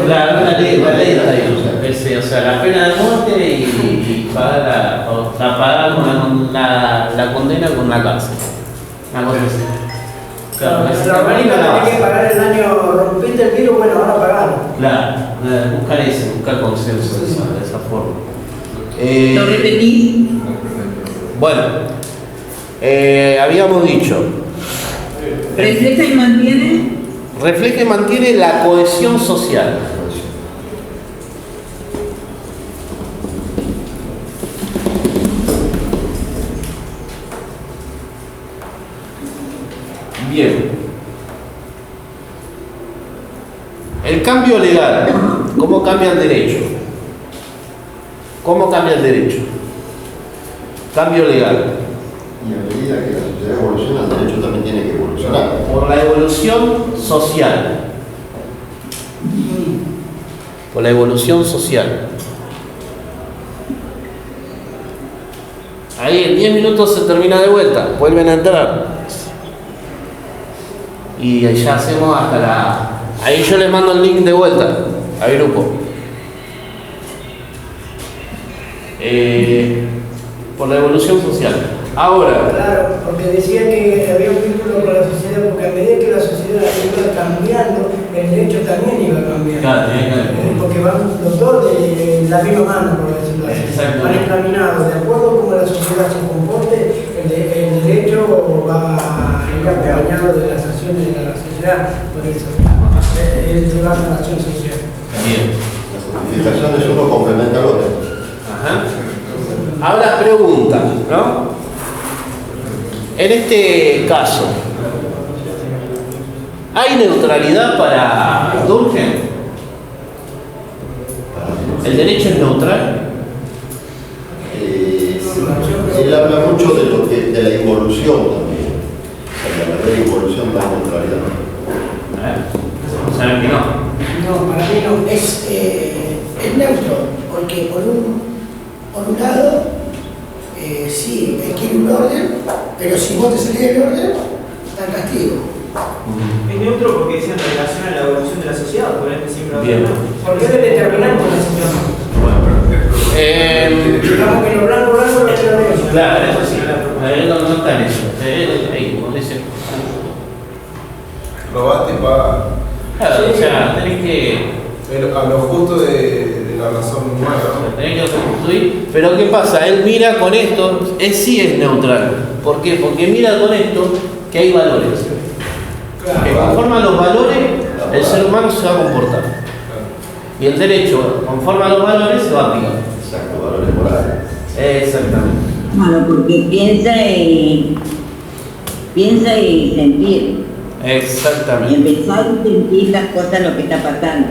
Claro, la ley está ahí. O sea, la pena de muerte y pagar la condena con la cárcel. Una cosa así. Claro, la orgánica tiene que pagar el daño, rompiste el vidrio, bueno, ahora pagarlo. Claro, buscar consenso de esa forma. ¿Lo repetí? Bueno, habíamos dicho. Refleja y mantiene. Refleja y mantiene la cohesión social. Bien. El cambio legal. ¿Cómo cambia el derecho? ¿Cómo cambia el derecho? Cambio legal. Y a medida que la sociedad evoluciona, el derecho también tiene que evolucionar. Por la evolución social. Por la evolución social. Ahí en 10 minutos se termina de vuelta. Vuelven a entrar. Y ya hacemos hasta la... Ahí yo les mando el link de vuelta al grupo. Por la evolución social. Ahora. Claro, porque decía que había un vínculo con la sociedad, porque a medida que la sociedad iba cambiando, el derecho también iba cambiando. Claro, porque van los dos de la misma mano, por decirlo. van encaminados, de acuerdo a cómo la sociedad se comporte, el derecho va a ir acompañado de las acciones de la sociedad, por eso es llevar la acción social. Bien. Las justificaciones uno complementa al otro. Ajá. Ahora pregunta, ¿no? En este caso, ¿hay neutralidad para Durkheim? ¿El derecho es neutral? Él habla mucho de la involución también. O sea, la verdadera involución de la neutralidad. ¿Saben que no? No, para mí no, es neutro, porque por un lado, sí, quiere un orden, pero si vos te salís del orden, está en castigo. Es neutro porque es en relación a la evolución de la sociedad, por ende siempre va a Bien. ¿Por qué le determinamos la sociedad? Digamos que lo blanco lo negro. Claro, eso sí, no está en eso. Ahí, como dice. Robaste y pagas. Claro, o sea, tenés que. A lo justo de la razón humana, ¿no? Tenés que reconstruir. Pero ¿qué pasa? Él mira con esto, él sí es neutral. ¿Por qué? Porque mira con esto que hay valores. Que conforme a los valores, el ser humano se va a comportar. Y el derecho, conforme a los valores, se va a aplicar. Exacto, valores morales. Exactamente. Bueno, porque piensa y sentir. Y Exactamente. empezar a sentir las cosas, lo que está pasando.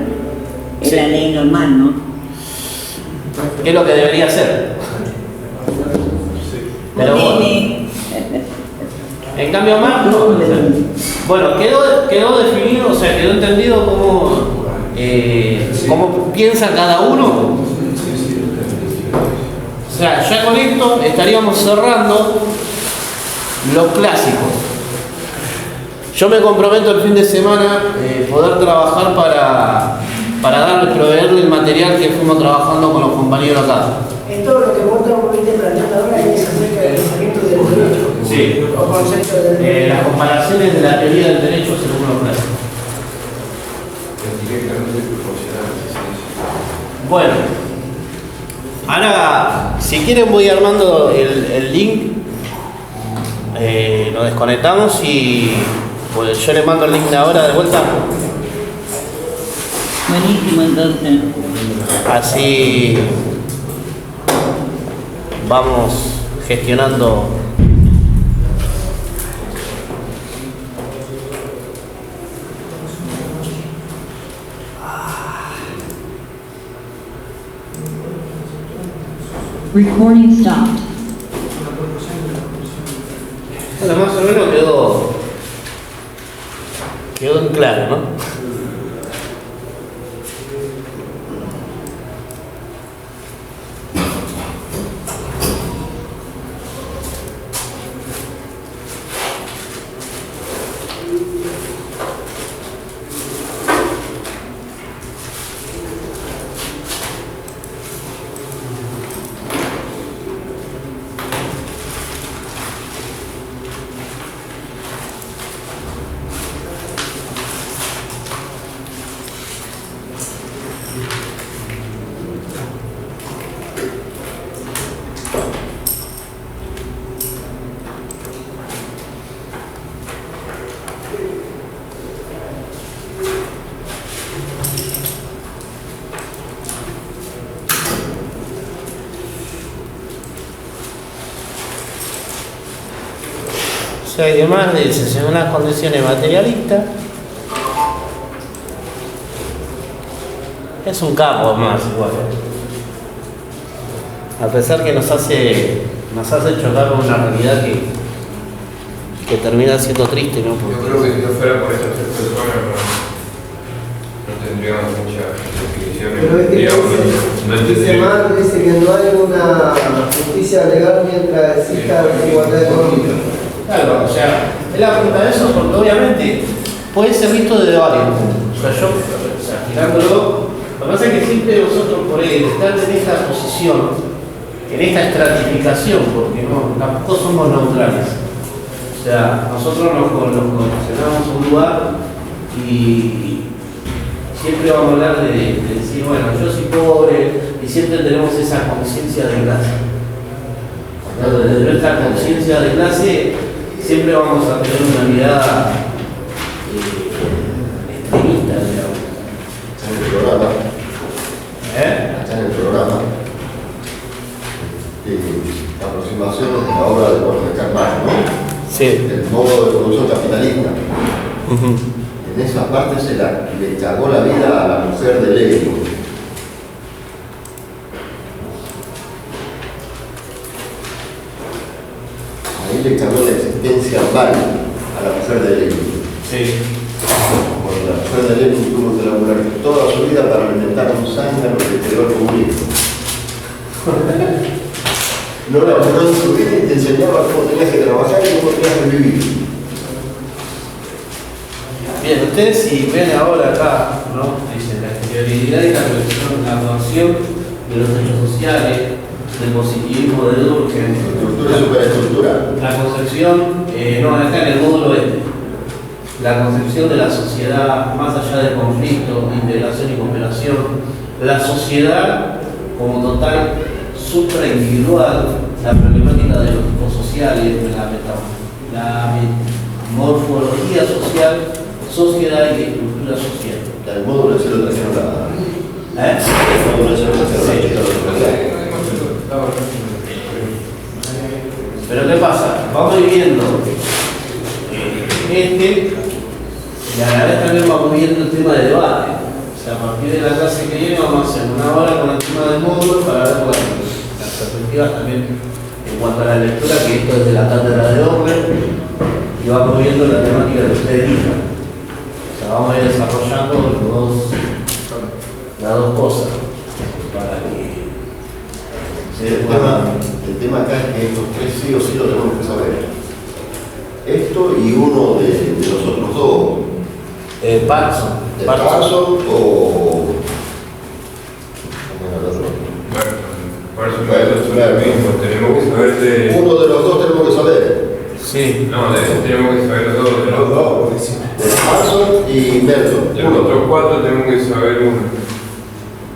Es Sí. la ley normal, ¿no? ¿Qué es lo que debería hacer? Pero bueno. En cambio más, no. Bueno, quedó definido, o sea, quedó entendido cómo piensa cada uno. O sea, ya con esto estaríamos cerrando los clásicos. Yo me comprometo el fin de semana poder trabajar para proveerle el material que fuimos trabajando con los compañeros acá. En todo lo que vos estás planteando ahora es acerca del pensamiento del derecho. Sí. O concepto del derecho. Las comparaciones de la teoría del derecho según los clásicos. Bueno, ahora si quieren voy armando el link, nos desconectamos y pues yo le mando el link de ahora de vuelta. Buenísimo, entonces. Así vamos gestionando. Recording stopped. Bueno, más o menos quedó en claro, ¿no? Y demás dice, según las condiciones materialistas, es un capo más igual. A pesar que nos hace chocar con una realidad que termina siendo triste, ¿no? Yo creo que si no fuera por esas tres personas no tendríamos mucha definición. Pero es que dice mal, dice que no hay una justicia legal mientras exista igualdad económica. Claro, o sea, él apunta a eso porque obviamente puede ser visto desde varios puntos. O sea, girándolo, lo que pasa es que siempre nosotros por estar en esta posición, en esta estratificación, porque no, tampoco somos neutrales. O sea, nosotros nos condicionamos a un lugar y siempre vamos a hablar de decir, bueno, yo soy pobre, y y siempre tenemos esa conciencia de clase. Desde nuestra conciencia de clase siempre vamos a tener una mirada extremista, digamos. Está en el programa. Está en el programa. La aproximación de la obra de Karl Marx, ¿no? Sí. El modo de producción capitalista. En esa parte le cagó la vida a la mujer de Lenin. Ahí le cagó la existencia mal a la mujer de Lenin. Sí. Porque la mujer de Lenin tuvo que laburar toda su vida para alimentar un zángano que creó el comunismo. No laburó en su vida y te enseñaba cómo tenías que trabajar y cómo tenías que vivir. Bien, ustedes si ven ahora acá, ¿no? Dicen la exterioridad y la actuación de los hechos sociales, del positivismo de Durkheim, estructura y superestructura. la concepción, no, acá en el módulo este, la concepción de la sociedad más allá del conflicto, integración y cooperación, la sociedad como total supraindividual, la problemática de los tipos sociales, la morfología social, sociedad y estructura social. El módulo de lo trajeron el módulo de Pero ¿qué pasa? Vamos viviendo y a la vez también vamos viendo el tema de debate. O sea, a partir de la clase que viene vamos a hacer una hora con el tema del módulo para ver las perspectivas también en cuanto a la lectura, que esto es de la cátedra de Orwell, y vamos viendo la temática que ustedes digan. O sea, vamos a ir desarrollando las dos cosas para que el tema acá es que estos tres sí o sí lo tenemos que saber. Esto y uno de los otros dos. Parson. De Parson o... Tenemos que saber de... Uno de los dos tenemos que saber. Sí. No, de eso tenemos que saber los dos. De los dos. De Parson y Merton. De los otros cuatro tenemos que saber uno.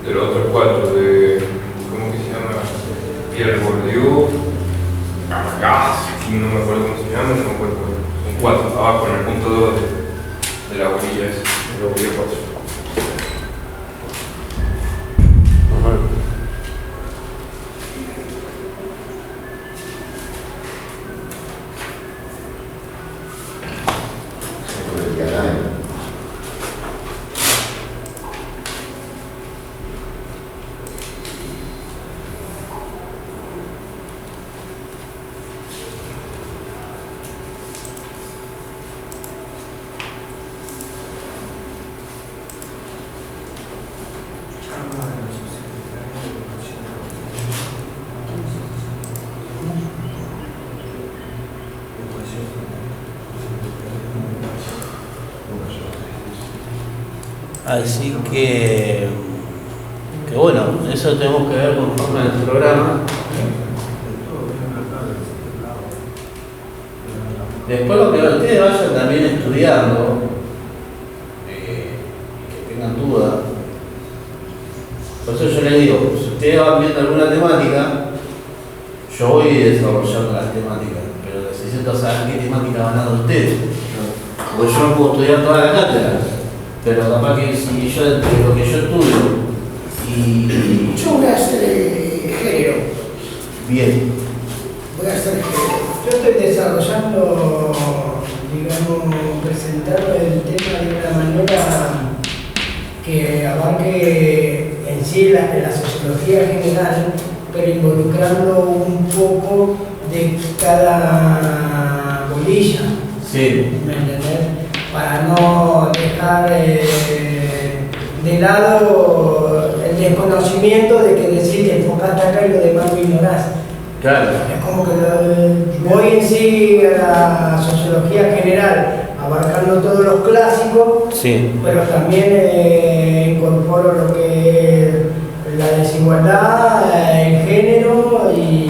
De los otros cuatro, de... ¿Cómo que se llama? Pierre Bourdieu, no me acuerdo cómo se llama, no me acuerdo. Son cuatro, abajo en el punto 2 de la bolilla esa, de la bolilla 4. Así que bueno, eso tenemos que ver conforme al programa. Después lo que ustedes vayan también estudiando, que tengan dudas. Por eso yo les digo, si ustedes van viendo alguna temática, yo voy desarrollando las temáticas, pero necesito saber qué temática van a dar ustedes. Porque yo no puedo estudiar toda la cátedra, pero capaz que si yo, entre lo que yo estudio y... Yo voy a hacer género. Bien. Voy a hacer género. Yo estoy desarrollando, digamos, presentando el tema de una manera que abarque en sí la sociología general, pero involucrando un poco de cada bolilla. Sí. ¿Me entendés? Para no dejar de lado el desconocimiento de que decir te enfocaste acá y lo demás lo ignorás. Claro. Es como que voy en sí a la sociología general, abarcando todos los clásicos, sí, pero también incorporo lo que es la desigualdad, el género y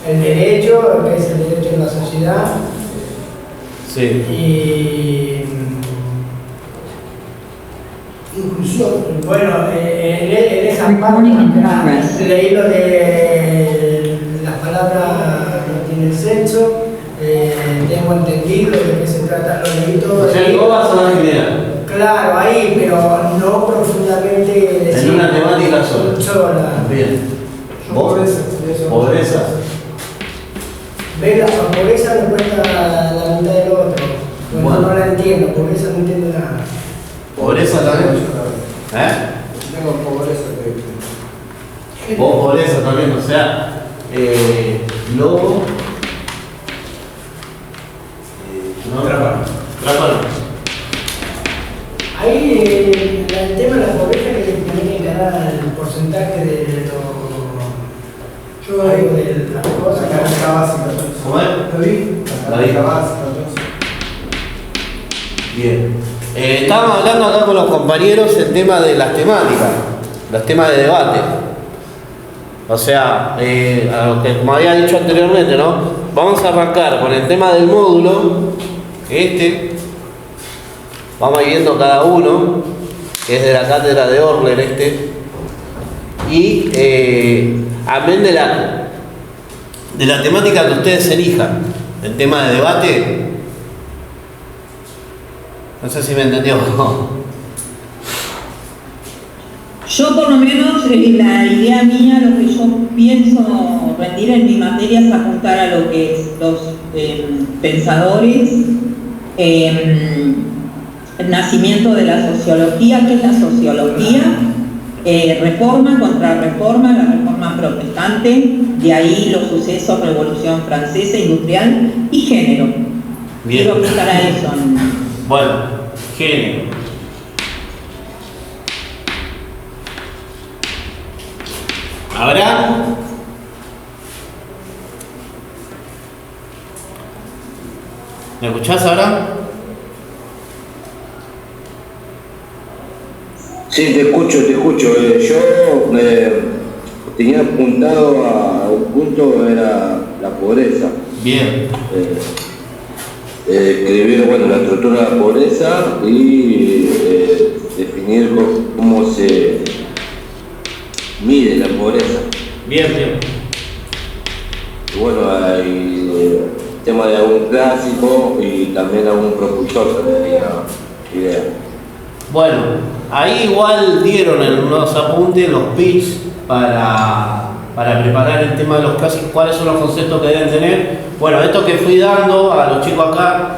el derecho, que es el derecho en la sociedad. Sí. Y inclusión. Bueno, en esa esa Recording in parte. progress. Leí lo de las palabras no tienen sexo, tengo entendido de qué se trata, lo leí todo. O sea, vos vas a dar idea. Claro, ahí, pero no profundamente. En decir, una temática sola. Sola. Bien. ¿Vos? Eso. Pobreza. Ver la pobreza me cuesta la mitad del otro. Bueno, no la entiendo, pobreza no entiendo nada. ¿Pobreza también? ¿Eh? Tengo pobreza que... Vos pobreza también, o sea, lobo. No, trápalo. Ahí el tema de la pobreza que tiene que encarar el porcentaje de las cosas. La básica. ¿Cómo es? ¿Lo vi? La vi. La básica. Bien. Estábamos hablando acá con los compañeros el tema de las temáticas, los temas de debate. O sea, a lo que como había dicho anteriormente, ¿no? Vamos a arrancar con el tema del módulo, vamos a ir viendo cada uno, que es de la cátedra de Orler, y amén de la temática que ustedes elijan, el tema de debate. No sé si me entendió. Yo por lo menos la idea mía, lo que yo pienso rendir en mi materia es apuntar a lo que es los pensadores, el nacimiento de la sociología, ¿qué es la sociología? Reforma, contrarreforma, la reforma protestante, de ahí los sucesos, Revolución Francesa, industrial y género. Bien. Quiero apuntar a eso. Bueno, género. ¿Habrá? ¿Me escuchás ahora? Sí, te escucho. Yo tenía apuntado a un punto, era la pobreza. Bien. Escribir, la estructura de la pobreza y definir cómo se mide la pobreza. Bien. Y hay tema de algún clásico y también algún propulsor que tenía idea. Bueno, ahí igual dieron en unos apuntes los pitch para preparar el tema de los clásicos, cuáles son los conceptos que deben tener. Bueno, estos que fui dando a los chicos acá,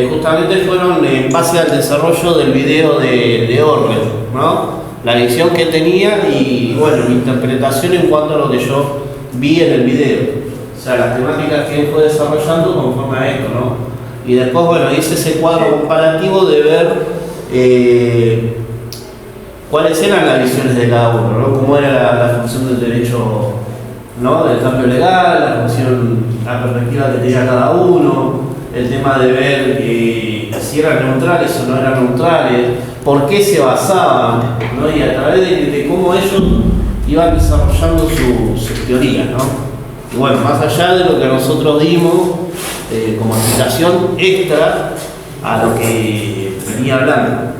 justamente fueron en base al desarrollo del video de Orler, ¿no? La visión que tenía y, mi interpretación en cuanto a lo que yo vi en el video. O sea, las temáticas que él fue desarrollando conforme a esto, ¿no? Y después, hice ese cuadro comparativo de ver cuáles eran las visiones de cada uno, ¿no? Cómo era la función del derecho, ¿no? Del cambio legal, la perspectiva que tenía cada uno, el tema de ver si eran neutrales o no eran neutrales, por qué se basaban, ¿no? Y a través de cómo ellos iban desarrollando sus teorías, ¿no? Y más allá de lo que nosotros dimos como explicación extra a lo que venía hablando.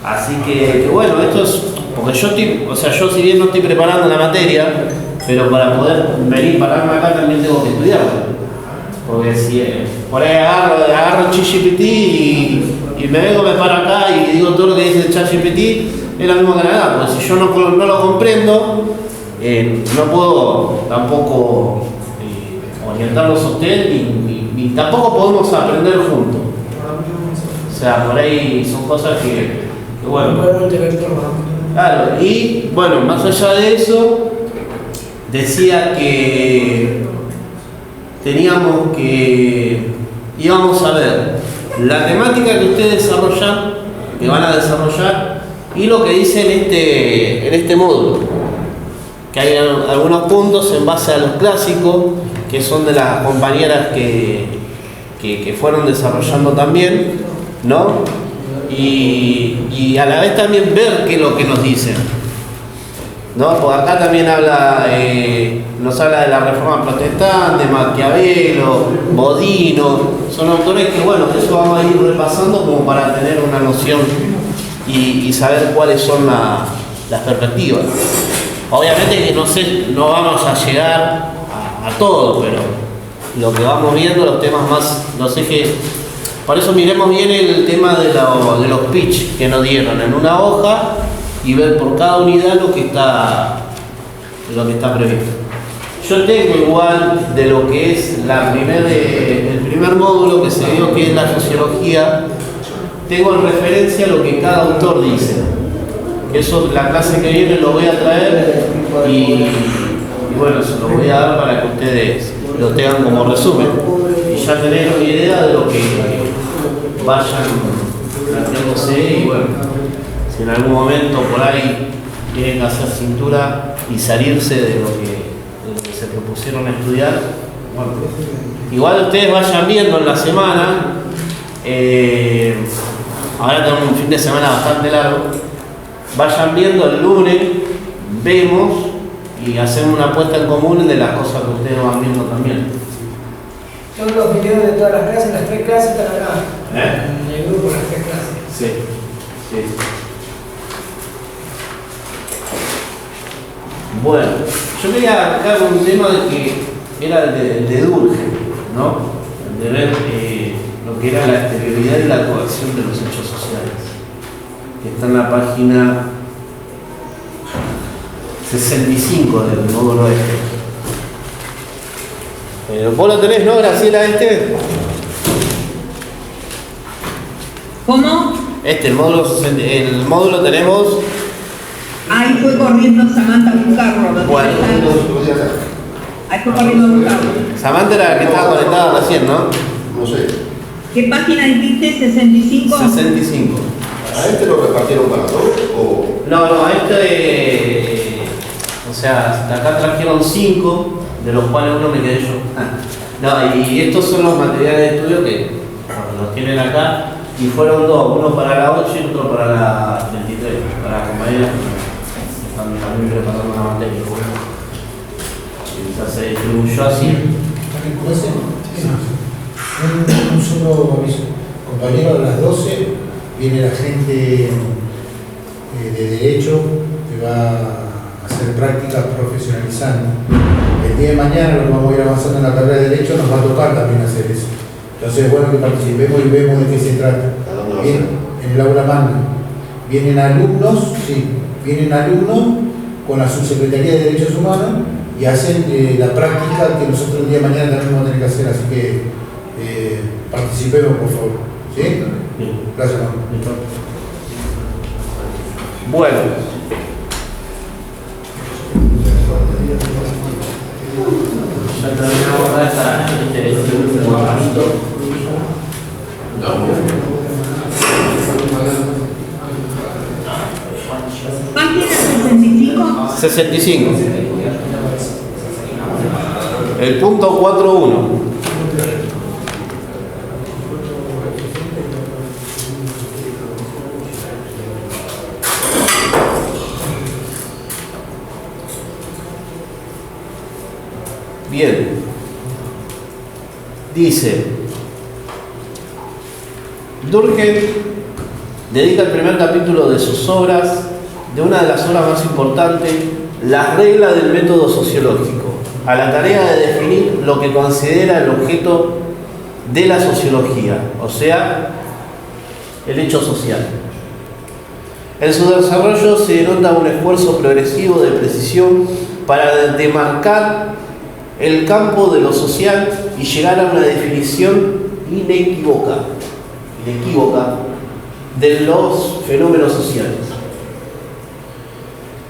Así que esto es, porque yo si bien no estoy preparando la materia, pero para poder pararme acá también tengo que estudiarla. Porque si por ahí agarro ChatGPT y me paro acá y digo todo lo que dice ChatGPT, es lo mismo que nada, porque si yo no lo comprendo, no puedo tampoco orientarlos a usted ni tampoco podemos aprender juntos. O sea, por ahí son cosas que claro, y más allá de eso, decía que íbamos a ver la temática que ustedes que van a desarrollar y lo que dice en este módulo, que hay algunos puntos en base a los clásicos que son de las compañeras que fueron desarrollando también, ¿no? Y a la vez también ver qué es lo que nos dicen, ¿no? Porque acá también nos habla de la Reforma Protestante, Maquiavelo, Bodino, son autores que eso vamos a ir repasando como para tener una noción y saber cuáles son las perspectivas. Obviamente que no vamos a llegar a todo, pero lo que vamos viendo, los temas más, los ejes. Por eso miremos bien el tema de los pitch que nos dieron en una hoja y ver por cada unidad lo que está previsto. Yo tengo igual de lo que es el primer módulo que se dio, que es la sociología, tengo en referencia lo que cada autor dice. Eso la clase que viene lo voy a traer y bueno, se lo voy a dar para que ustedes lo tengan como resumen y ya tener una idea de lo que vayan planteándose. Y bueno, si en algún momento por ahí tienen que hacer cintura y salirse de lo que se propusieron estudiar, bueno, igual ustedes vayan viendo en la semana. Ahora tenemos un fin de semana bastante largo. Vayan viendo el lunes, vemos y hacemos una apuesta en común de las cosas que ustedes van viendo también. Todos los videos de todas las clases, las 3 clases están acá. En el grupo, las 3 clases. Sí, sí. Bueno, yo quería acá un tema que era el de Durkheim, ¿no? El de ver lo que era la exterioridad y la coacción de los hechos sociales, que está en la página 65 del módulo este. ¿Vos lo tenés, no, Graciela, este? ¿Cómo? El módulo tenemos. Ahí fue corriendo Samantha a buscarlo. Bueno, ahí fue corriendo a buscarlo. Samantha era la que estaba conectada recién, ¿no? No sé. ¿Qué página dijiste? ¿65? 65. ¿A este lo repartieron para todos? O... No, a este, o sea, acá trajeron 5, de los cuales uno me quedé yo. No, y estos son los materiales de estudio que los tienen acá, y fueron 2, uno para la 8 y otro para la 23, para las compañeras que están también preparando una materia. Entonces se distribuyó así. Un solo aviso. Compañero, a las 12 viene la gente de Derecho que va a hacer prácticas profesionalizando. El día de mañana, lo que vamos a ir avanzando en la carrera de Derecho, nos va a tocar también hacer eso. Entonces es bueno que participemos y vemos de qué se trata. Bien, en el aula magna. Vienen alumnos con la Subsecretaría de Derechos Humanos y hacen la práctica que nosotros el día de mañana también vamos a tener que hacer. Así que participemos, por favor. ¿Sí? Gracias, Juan. Bueno. Ya terminamos este último ratito. ¿Página 65? 65. El punto 4.1. Bien, dice, Durkheim dedica el primer capítulo de sus obras, de una de las obras más importantes, las reglas del método sociológico, a la tarea de definir lo que considera el objeto de la sociología, o sea, el hecho social. En su desarrollo se denota un esfuerzo progresivo de precisión para demarcar el campo de lo social y llegar a una definición inequívoca de los fenómenos sociales.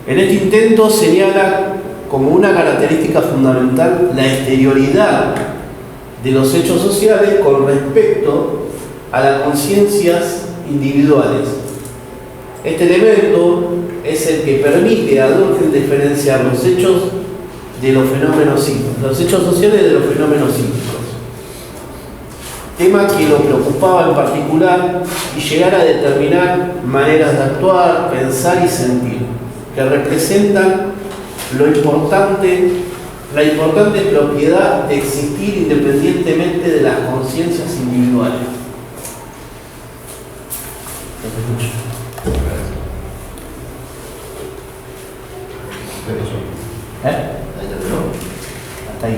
En este intento señala como una característica fundamental la exterioridad de los hechos sociales con respecto a las conciencias individuales. Este elemento es el que permite a Durkheim diferenciar los hechos de los fenómenos psíquicos, los hechos sociales de los fenómenos psíquicos, tema que lo preocupaba en particular, y llegar a determinar maneras de actuar, pensar y sentir, que representan la importante propiedad de existir independientemente de las conciencias individuales. Pero Hasta ahí.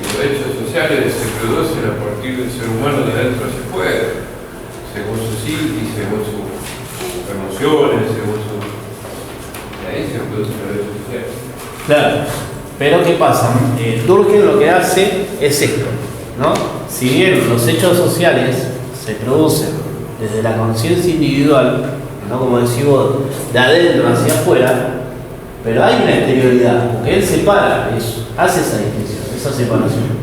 Los hechos sociales se producen a partir del ser humano de dentro hacia afuera, según su psiquis, según sus emociones, según su... Y ahí se producen los hechos sociales. Claro, pero ¿qué pasa? Durkheim lo que hace es esto, ¿no? Si bien los hechos sociales se producen desde la conciencia individual, ¿no? Como decimos, de adentro hacia afuera, pero hay una exterioridad, porque él separa eso, hace esa distinción, esa separación.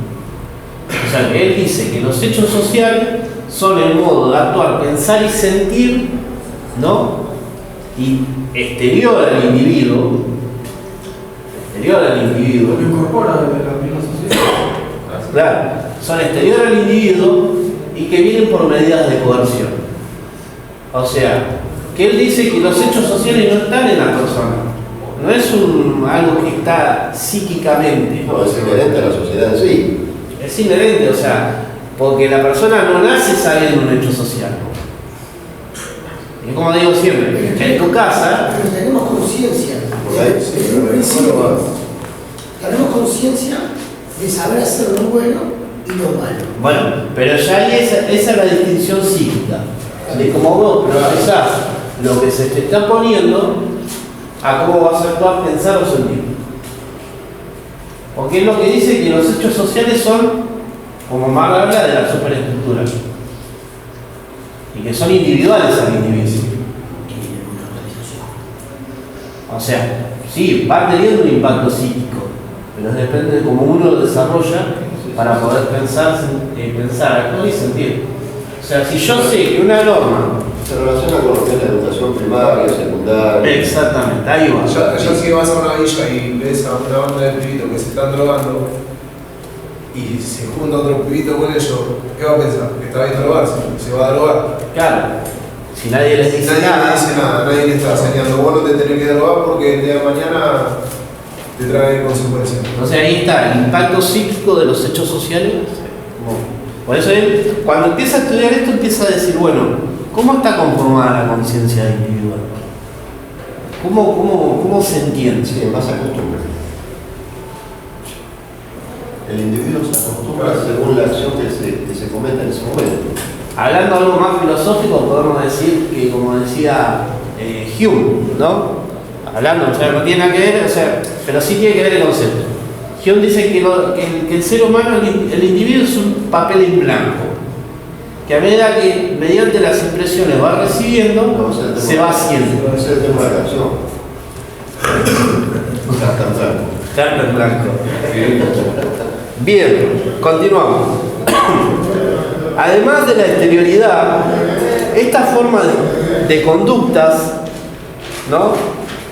O sea, que él dice que los hechos sociales son el modo de actuar, pensar y sentir, ¿no? Y exterior al individuo. Lo incorpora de la misma sociedad. Claro, son exterior al individuo y que vienen por medidas de coerción. O sea, que él dice que los hechos sociales no están en la persona. No es algo que está psíquicamente. No, es inherente a la sociedad en sí. Es inherente, o sea, porque la persona no nace sabiendo un hecho social. Y como digo siempre, que en tu casa... Pero tenemos conciencia. Tenemos conciencia de saber hacer lo bueno y lo malo. Bueno, pero ya ahí esa es la distinción psíquica. De cómo vos procesás lo que se te está poniendo a cómo vas a actuar, pensar o sentir. Porque es lo que dice que los hechos sociales son, como Marx habla, de la superestructura. Y que son individuales al individuo. O sea, sí, va teniendo un impacto psíquico, pero depende de cómo uno lo desarrolla para poder pensar, actuar y sentir. O sea, si yo sé que una norma... Se relaciona con lo que es la educación primaria, secundaria... Exactamente, ahí va. Ya si vas a una villa y ves a una banda de pibitos que se están drogando y se junta otro pibito con ellos, ¿qué va a pensar? Que está bien drogarse, se va a drogar. Claro. Si nadie les dice nada, nadie le está enseñando. Vos no te tenés que drogar porque el día de mañana te trae consecuencias. Entonces ahí está el impacto psíquico de los hechos sociales. Por eso él, cuando empieza a estudiar esto, empieza a decir, bueno, ¿cómo está conformada la conciencia individual? ¿Cómo se entiende? Sí, en base a costumbre. El individuo se acostumbra según la acción que se cometa en ese momento. Hablando algo más filosófico, podemos decir que, como decía Hume, ¿no? Hablando, o sea, no tiene nada que ver, o sea, pero sí tiene que ver el concepto. Hume dice que el ser humano, el individuo es un papel en blanco, que a medida que mediante las impresiones va recibiendo, se va haciendo. Ese es el tema de la canción. Carta en blanco. Bien, continuamos. Además de la exterioridad, esta forma de conductas, ¿no?,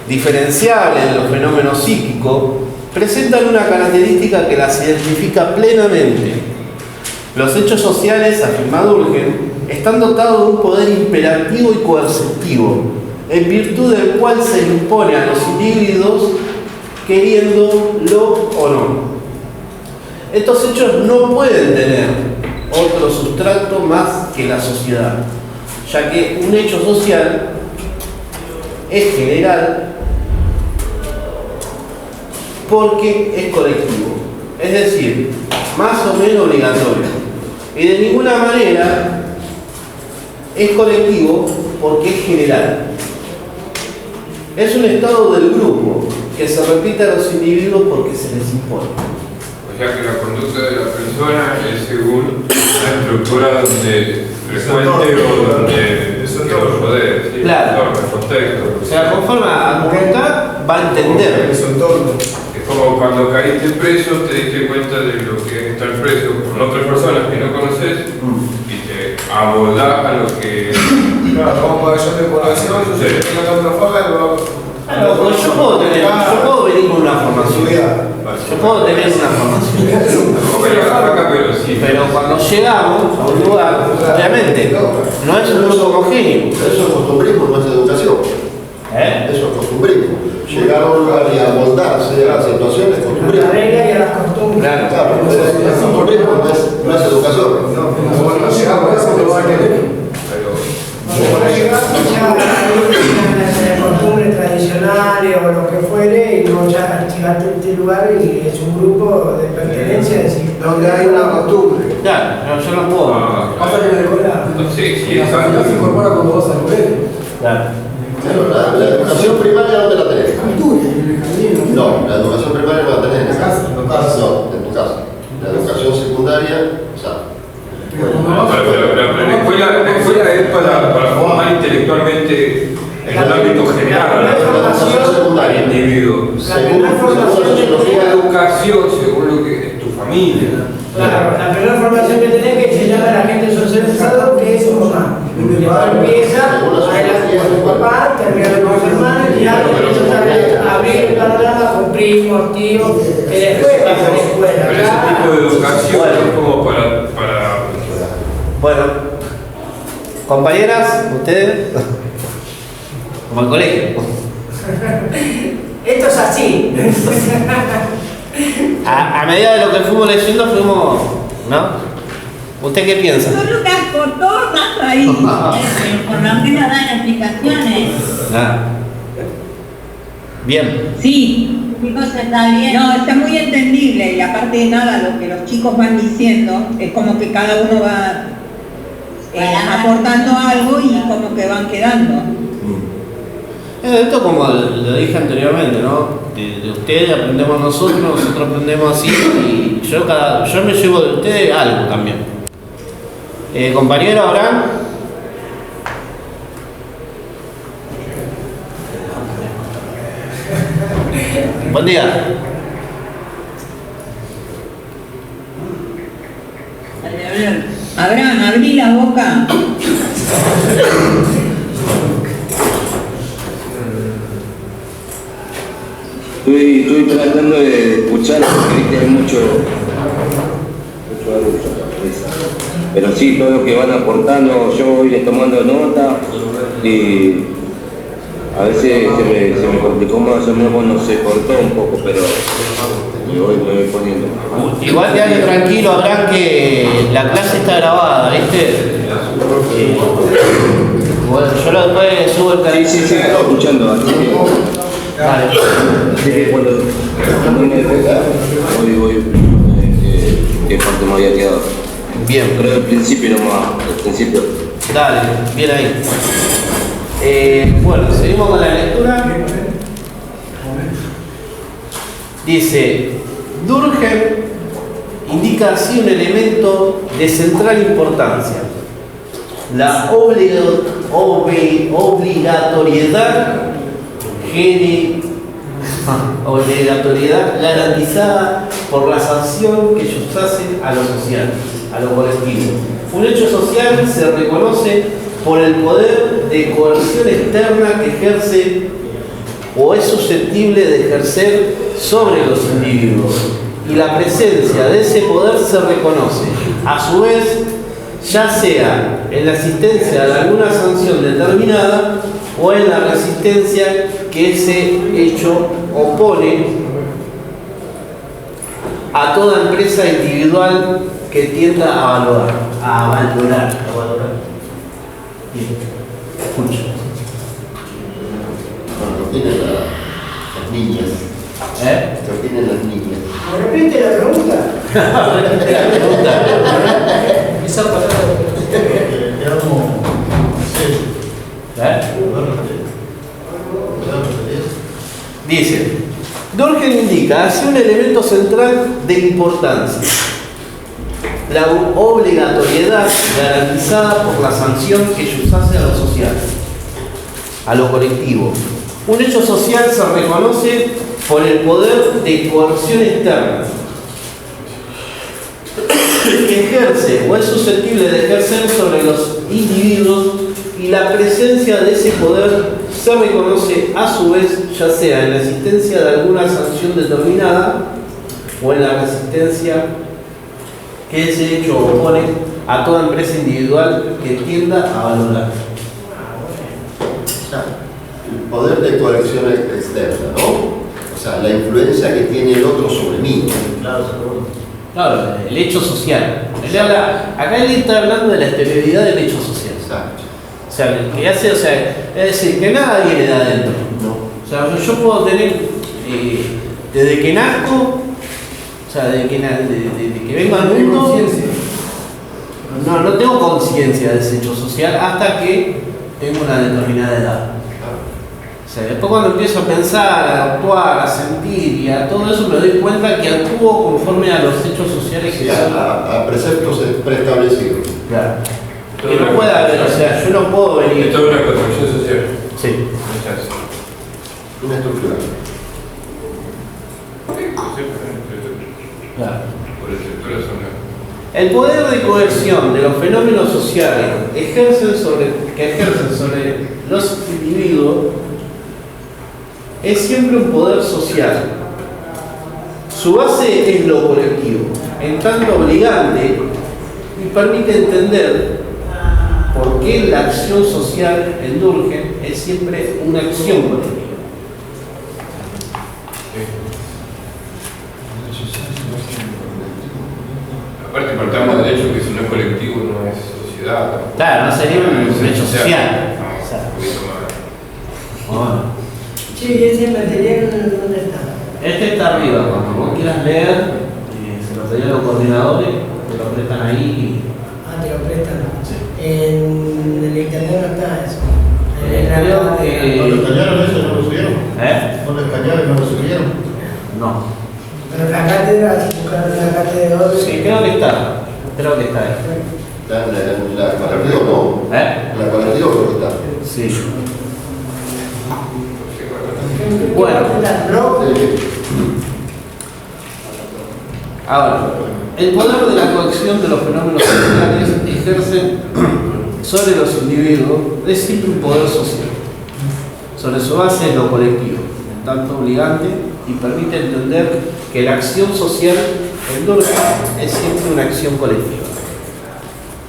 diferenciables de los fenómenos psíquicos, presentan una característica que las identifica plenamente. Los hechos sociales, afirma Durkheim, están dotados de un poder imperativo y coercitivo, en virtud del cual se impone a los individuos queriéndolo o no. Estos hechos no pueden tener otro sustrato más que la sociedad, ya que un hecho social es general porque es colectivo, es decir, más o menos obligatorio, y de ninguna manera es colectivo porque es general. Es un estado del grupo que se repite a los individuos porque se les impone. O sea que la conducta de la persona es según la estructura donde frecuente o donde lo rodea, ¿sí? Claro. El contexto. O sea, conforme a la voluntad va a entender. Es como cuando caíste preso, te diste cuenta de lo que es estar preso con otras personas que no conoces y te abordás a lo que... Claro, vamos para allá de población, yo sé que tengo otra forma, yo puedo venir con una formación. Yo puedo tener una formación. Pero cuando llegamos a un lugar, obviamente, no es un grupo homogéneo. Eso es costumbrismo, no es educación. Eso es costumbrismo. Llegar a un lugar y amoldarse a las situaciones costumbrismo. La regla y a las costumbre. Claro, Claro, pero es un problema, no es educación. No llegamos a eso, lo va a querer. La costumbre tradicional o lo que fuere, y no ya llegarte a este lugar y es un grupo de pertenencia, decir, Donde hay una costumbre. claro, no, yo no puedo. pasa en la escuela. Sí, Ya se incorpora cuando vas al colegio. Claro. Claro, la educación primaria, ¿dónde la tenés? No, la educación primaria no la tenés en casa. No, en tu casa. La educación secundaria, o sea. Pero la escuela es para formar intelectualmente en el ámbito general al individuo. La educación, según lo que es tu familia. Claro, la primera formación que tenés que enseñar a la gente socializada que es su mamá. Después empieza adelante con su papá, termina con sus hermanos y ya empieza a abrir el panorama con primos, tíos, que después pasa a la escuela. Pero ese tipo de educación es como para... Bueno, compañeras, ustedes, como el colegio. Esto es así. A medida de lo que fuimos leyendo, fuimos, ¿no? ¿Usted qué piensa? Son unas cotorras ahí. Por lo menos dan explicaciones. Ah. Bien. Sí, chicos, está bien. No, está muy entendible y aparte de nada, lo que los chicos van diciendo es como que cada uno va aportando algo y como que van quedando. Esto como lo dije anteriormente, ¿no? De ustedes aprendemos nosotros aprendemos así y yo me llevo de ustedes algo también. Compañero Abraham. Buen día. Abraham, abrí la boca. Estoy tratando de escuchar porque hay mucho adulto. Pero sí, todo lo que van aportando, yo voy tomando nota y a veces se me complicó más o menos, se cortó un poco, pero me voy poniendo. Igual quédate tranquilo, Abraham, que la clase está grabada, ¿viste? Bueno, yo lo después subo el canal. Sí, estoy escuchando. Así que cuando voy qué parte me había quedado. Bien. Pero al principio nomás, al principio. Dale, bien ahí. Bueno, seguimos con la lectura. Dice, Durkheim indica así un elemento de central importancia: la obligatoriedad garantizada por la sanción que ellos hacen a lo social, a lo colectivo. Un hecho social se reconoce por el poder de coerción externa que ejerce o es susceptible de ejercer sobre los individuos, y la presencia de ese poder se reconoce, a su vez, ya sea en la existencia de alguna sanción determinada o en la resistencia que ese hecho opone a toda empresa individual que tienda a valorar. Bien, escucho. Lo tienen las niñas. Lo tienen las niñas. ¿Me repite la pregunta? Esa palabra. Dice, Durkheim indica así un elemento central de importancia: la obligatoriedad garantizada por la sanción que ellos hacen a lo social, a lo colectivo. Un hecho social se reconoce por el poder de coerción externa que ejerce o es susceptible de ejercer sobre los individuos, y la presencia de ese poder se reconoce a su vez ya sea en la existencia de alguna sanción determinada o en la resistencia que ese hecho opone a toda empresa individual que tienda a valorar. El poder de coerción externa, ¿no? O sea, la influencia que tiene el otro sobre mí. Claro, el hecho social. Acá él está hablando de la exterioridad del hecho social. O sea, que hace, es decir, que nada viene de adentro. O sea, yo puedo tener, desde que nazco, o sea, desde que vengo al mundo, no tengo conciencia de ese hecho social hasta que tengo una determinada edad. O sea, después cuando empiezo a pensar, a actuar, a sentir y a todo eso, me doy cuenta que actúo conforme a los hechos sociales que son. A preceptos preestablecidos. Claro. Que no pueda haber, o sea, yo no puedo venir. Esto es una construcción social. Sí. Una estructura. Claro. Por estructura son. El poder de coerción de los fenómenos sociales que ejercen sobre los individuos es siempre un poder social. Su base es lo colectivo, en tanto obligante y permite entender por qué la acción social endurgen es siempre una acción colectiva. Aparte partamos del hecho que si no es colectivo no es sociedad. Claro, no sería un hecho social. Bueno. Sí, ese material, ¿dónde está? Este está arriba, cuando vos quieras leer, se lo pedí a los coordinadores, te lo prestan ahí. Ah, te lo prestan. Sí. En el internet no está eso. Creo que. ¿Con los cañones eso no lo subieron? ¿Con los cañones no lo subieron? No. Pero la cátedra, buscar la cátedra de hoy. Sí, creo que está ahí. La colectiva no. La colectiva creo que está. Sí. Bueno. Ahora, el poder de la coacción de los fenómenos sociales ejerce sobre los individuos es siempre un poder social. Sobre su base es lo colectivo, tanto obligante y permite entender que la acción social endurca es siempre una acción colectiva.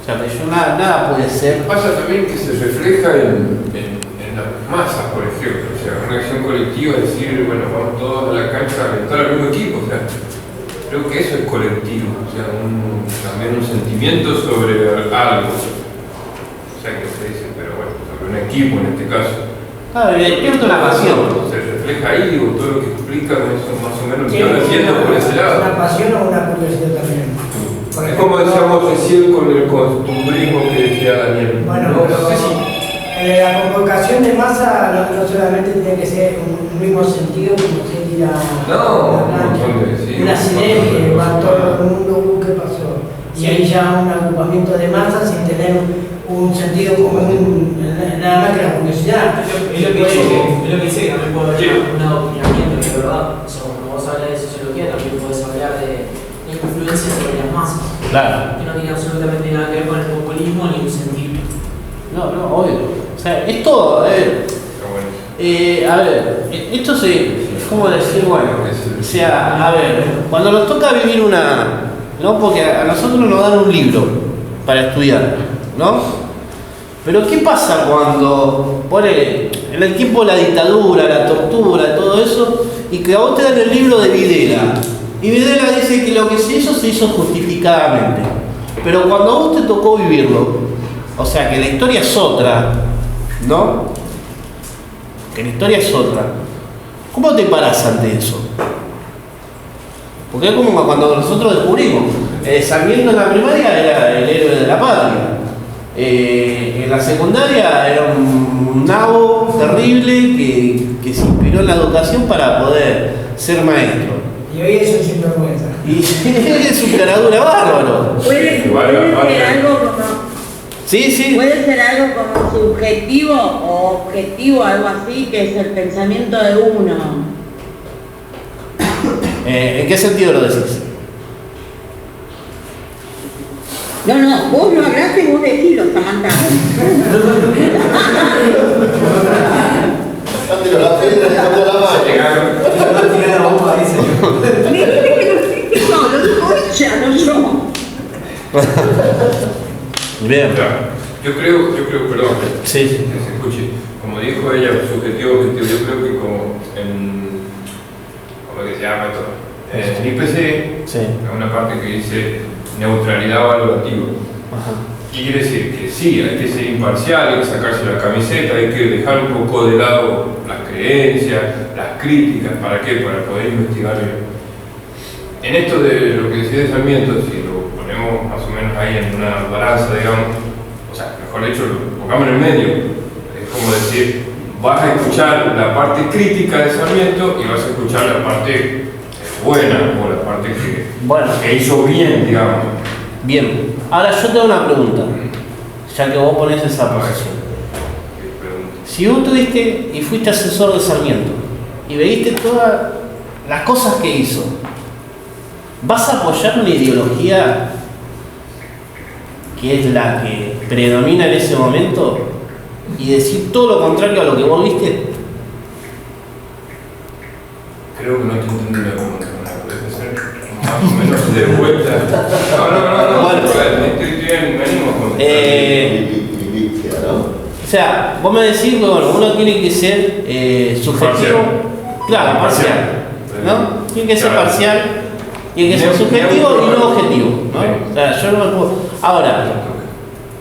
O sea, que nada puede ser. Pasa también que se refleja en las masas, por ejemplo. O sea, una acción colectiva es decir, bueno, vamos todos a la cancha a alentar al mismo equipo. O sea, creo que eso es colectivo. O sea, también un sentimiento sobre algo. O sea, que se dice, pero bueno, sobre un equipo en este caso. Claro, despierta una pasión. Se refleja ahí, o todo lo que explica, eso más o menos lo está haciendo por ese lado. ¿Una pasión o una curiosidad también? Es como decíamos recién con el costumbrismo que decía Daniel. Bueno, no sé si la convocación de masa no solamente tiene que ser un mismo sentido como sentir una sinergia, va todo el mundo, ¿qué pasó? Y ahí ya un agrupamiento de masa sin tener un sentido común, nada más que la curiosidad. Es lo que dice que también puede haber un adoctrinamiento, que es verdad. O sea, cuando vos hablas de sociología también podés hablar de influencia sobre las masas. Claro. Que no tiene absolutamente nada que ver con el populismo ni un sentido. No, obvio. O sea, es todo, a ver, esto es como decir, bueno, o sea, a ver, cuando nos toca vivir ¿no? Porque a nosotros nos dan un libro para estudiar, ¿no? Pero ¿qué pasa cuando pone en el tiempo de la dictadura, la tortura, todo eso, y que a vos te dan el libro de Videla? Y Videla dice que lo que se hizo justificadamente. Pero cuando a vos te tocó vivirlo, o sea, que la historia es otra, ¿no? Que la historia es otra. ¿Cómo te parás ante eso? Porque es como cuando nosotros descubrimos, Sarmiento en la primaria era el héroe de la patria. En la secundaria era un nabo terrible que se inspiró en la educación para poder ser maestro. Y hoy es un sinvergüenza. Y es un caradura bárbaro. Puede ser algo como... Sí. Puede ser algo como subjetivo o objetivo, algo así, que es el pensamiento de uno. ¿En qué sentido lo decís? No, vos lo hablaste y vos decilo, Samantha. No, lo dijo ella, no yo. Bien. Yo creo, perdón, sí. Que se escuche, como dijo ella, subjetivo, objetivo, yo creo que como lo que se llama esto, En el IPC, Sí. hay una parte que dice neutralidad valorativa. Ajá. ¿Qué quiere decir? Que sí, hay que ser imparcial, hay que sacarse la camiseta, hay que dejar un poco de lado las creencias, las críticas. ¿Para qué? Para poder investigar bien. En esto de lo que decía de Sarmiento, si lo ponemos más o menos ahí en una balanza, digamos, o sea, mejor dicho, lo pongamos en el medio, es como decir, vas a escuchar la parte crítica de Sarmiento y vas a escuchar la parte buena o la parte que hizo bien, digamos. Bien, ahora yo tengo una pregunta, ya que vos ponés esa posición. Si vos tuviste y fuiste asesor de Sarmiento y veiste todas las cosas que hizo, ¿vas a apoyar una ideología que es la que predomina en ese momento y decir todo lo contrario a lo que vos viste? Creo que no te entendí la pregunta, puede ser más o menos de vuelta. No, Bueno. estoy bien, venimos con... O sea, vos me decís que bueno, uno tiene que ser subjetivo, claro, parcial, ¿no? Tiene que ser parcial, tiene que ser subjetivo y no objetivo, ¿no? O sea, yo no me puedo... Ahora,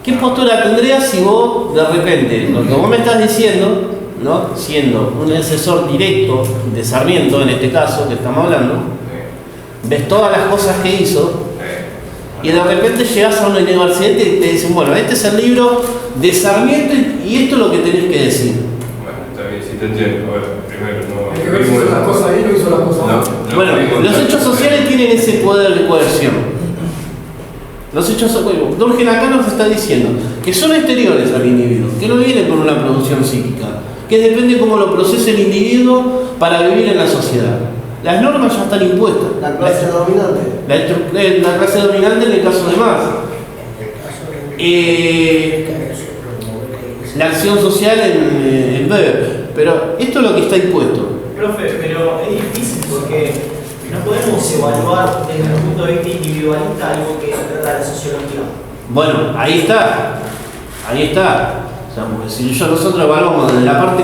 ¿qué postura tendrías si vos, de repente, lo que vos me estás diciendo, ¿no? Siendo un asesor directo de Sarmiento, en este caso que estamos hablando, ves todas las cosas que hizo y de repente llegas a una universidad y te dicen, bueno, este es el libro de Sarmiento y esto es lo que tenés que decir? Bueno, está bien, sí te entiendo. Ahora, primero, no... Hay que ver si hizo las cosas bien o hizo las cosas mal. Bueno, los hechos sociales tienen ese poder de coerción. Los hechos sociales, Durkheim acá nos está diciendo que son exteriores al individuo, que no vienen con una producción psíquica, que depende cómo lo procese el individuo para vivir en la sociedad. Las normas ya están impuestas. La clase dominante. La clase dominante en el caso de Marx. La acción social en Weber. Pero esto es lo que está impuesto. Profe, pero es difícil porque no podemos evaluar desde el punto de vista individualista algo que trata la sociología. Bueno, ahí está. Ahí está. O sea, porque si nosotros evaluamos desde la parte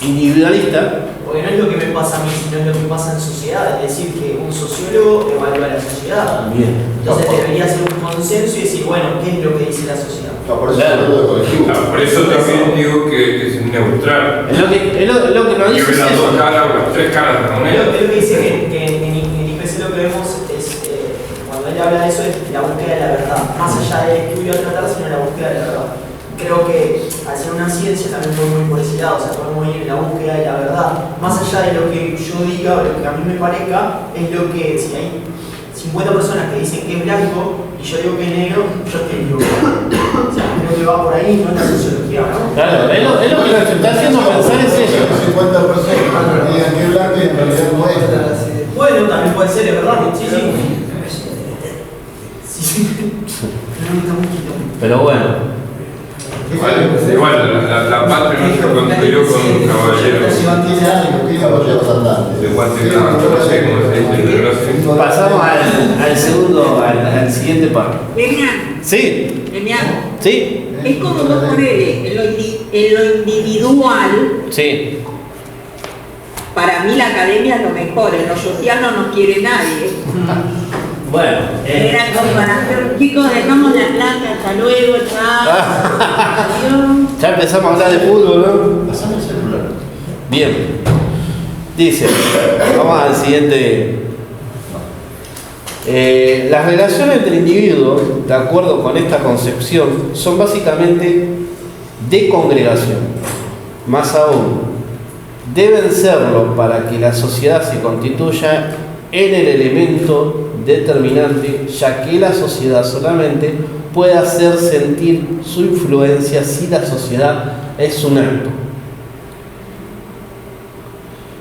individualista. Porque no es lo que me pasa a mí, sino es lo que pasa en sociedad. Es decir, que un sociólogo evalúa la sociedad. Bien. Entonces debería ser un consenso y decir, bueno, ¿qué es lo que dice la sociedad? Por eso también digo que es neutral. Es lo que nos dice. Que las dos caras o las tres caras de la moneda. Pero lo que dice que en el IPC lo que vemos es, cuando él habla de eso, es la búsqueda de la verdad. Más allá del estudio a tratar, sino la búsqueda de la verdad. Creo que al ser una ciencia también podemos ir por ese lado, o sea, podemos ir en la búsqueda de la verdad. Más allá de lo que yo diga o lo que a mí me parezca, es lo que, si hay 50 personas que dicen que es blanco y yo digo que es negro, yo te digo. O sea, creo que va por ahí, no es la sociología, ¿no? Claro, es lo que nos está haciendo pensar es eso. 50 personas que digan que es blanco y en realidad no es. Bueno, también puede ser, es verdad, sí, sí. Pero bueno. Igual, la patria no se construyó con caballeros de guantes blancos, no sé cómo se dice. Pasamos al segundo, al siguiente párrafo. Lemian. Sí. Lemian. Sí. Es como vos ponele, en lo individual, Sí. para mí la academia es lo mejor, en lo social no nos quiere nadie. Bueno. Era comparación, chicos, dejamos la plata, hasta luego, chao. Adiós. Ya empezamos a hablar de fútbol, ¿no? Pasame el celular. Bien. Dice, vamos al siguiente. Las relaciones entre individuos, de acuerdo con esta concepción, son básicamente de congregación. Más aún, deben serlo para que la sociedad se constituya en el elemento determinante, ya que la sociedad solamente puede hacer sentir su influencia si la sociedad es un acto.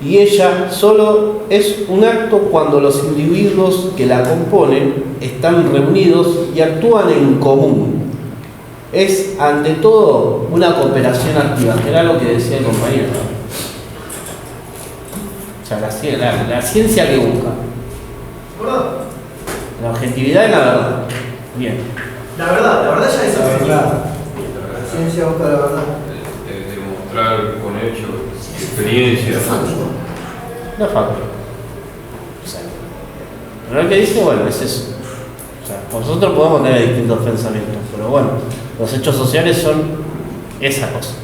Y ella solo es un acto cuando los individuos que la componen están reunidos y actúan en común. Es ante todo una cooperación activa, que era lo que decía el compañero. O sea, la ciencia que busca. La objetividad y la verdad. Bien. La verdad ya es objetiva. La ciencia busca la verdad. Demostrar con hechos, experiencias. No es fácil. O sea, Pero lo que dice, bueno, es eso. O sea, nosotros podemos tener distintos pensamientos, pero bueno, los hechos sociales son esa cosa.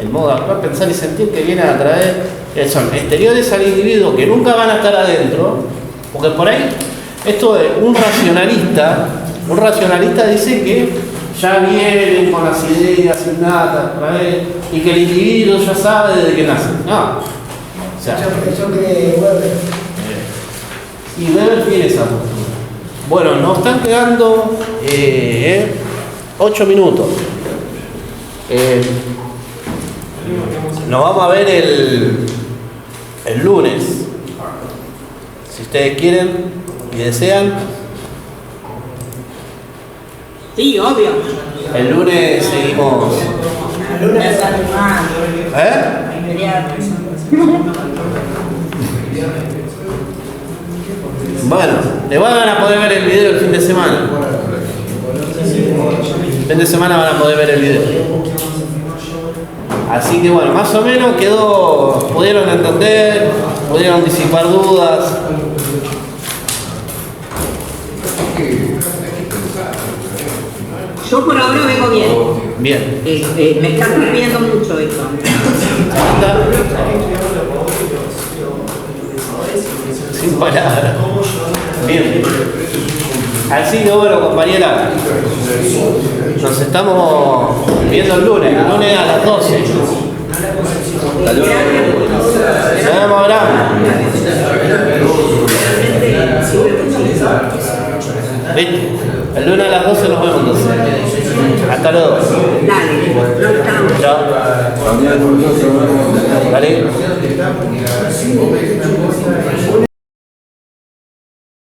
El modo de actuar, pensar y sentir que viene a traer, son exteriores al individuo que nunca van a estar adentro, porque por ahí, esto de un racionalista dice que ya vienen con las ideas innatas, y que el individuo ya sabe desde que nace. No. O sea, eso que Weber. Y Weber tiene esa postura. Bueno, nos están quedando 8 minutos. Nos vamos a ver el lunes. Si ustedes quieren y desean. Sí, obvio. El lunes seguimos. El lunes animal. Bueno, le van a poder ver el video el fin de semana. El fin de semana van a poder ver el video. Así que bueno, más o menos quedó, pudieron entender, pudieron disipar dudas. Yo por ahora vengo bien. Bien. Me está sirviendo mucho esto. Sin palabras. Bien. Así que bueno, compañera, nos estamos viendo el lunes a las 12. Hasta luego. Nos vemos, Abraham. ¿Viste? El lunes a las 12 nos vemos entonces. Hasta luego. Dale, chao. Dale.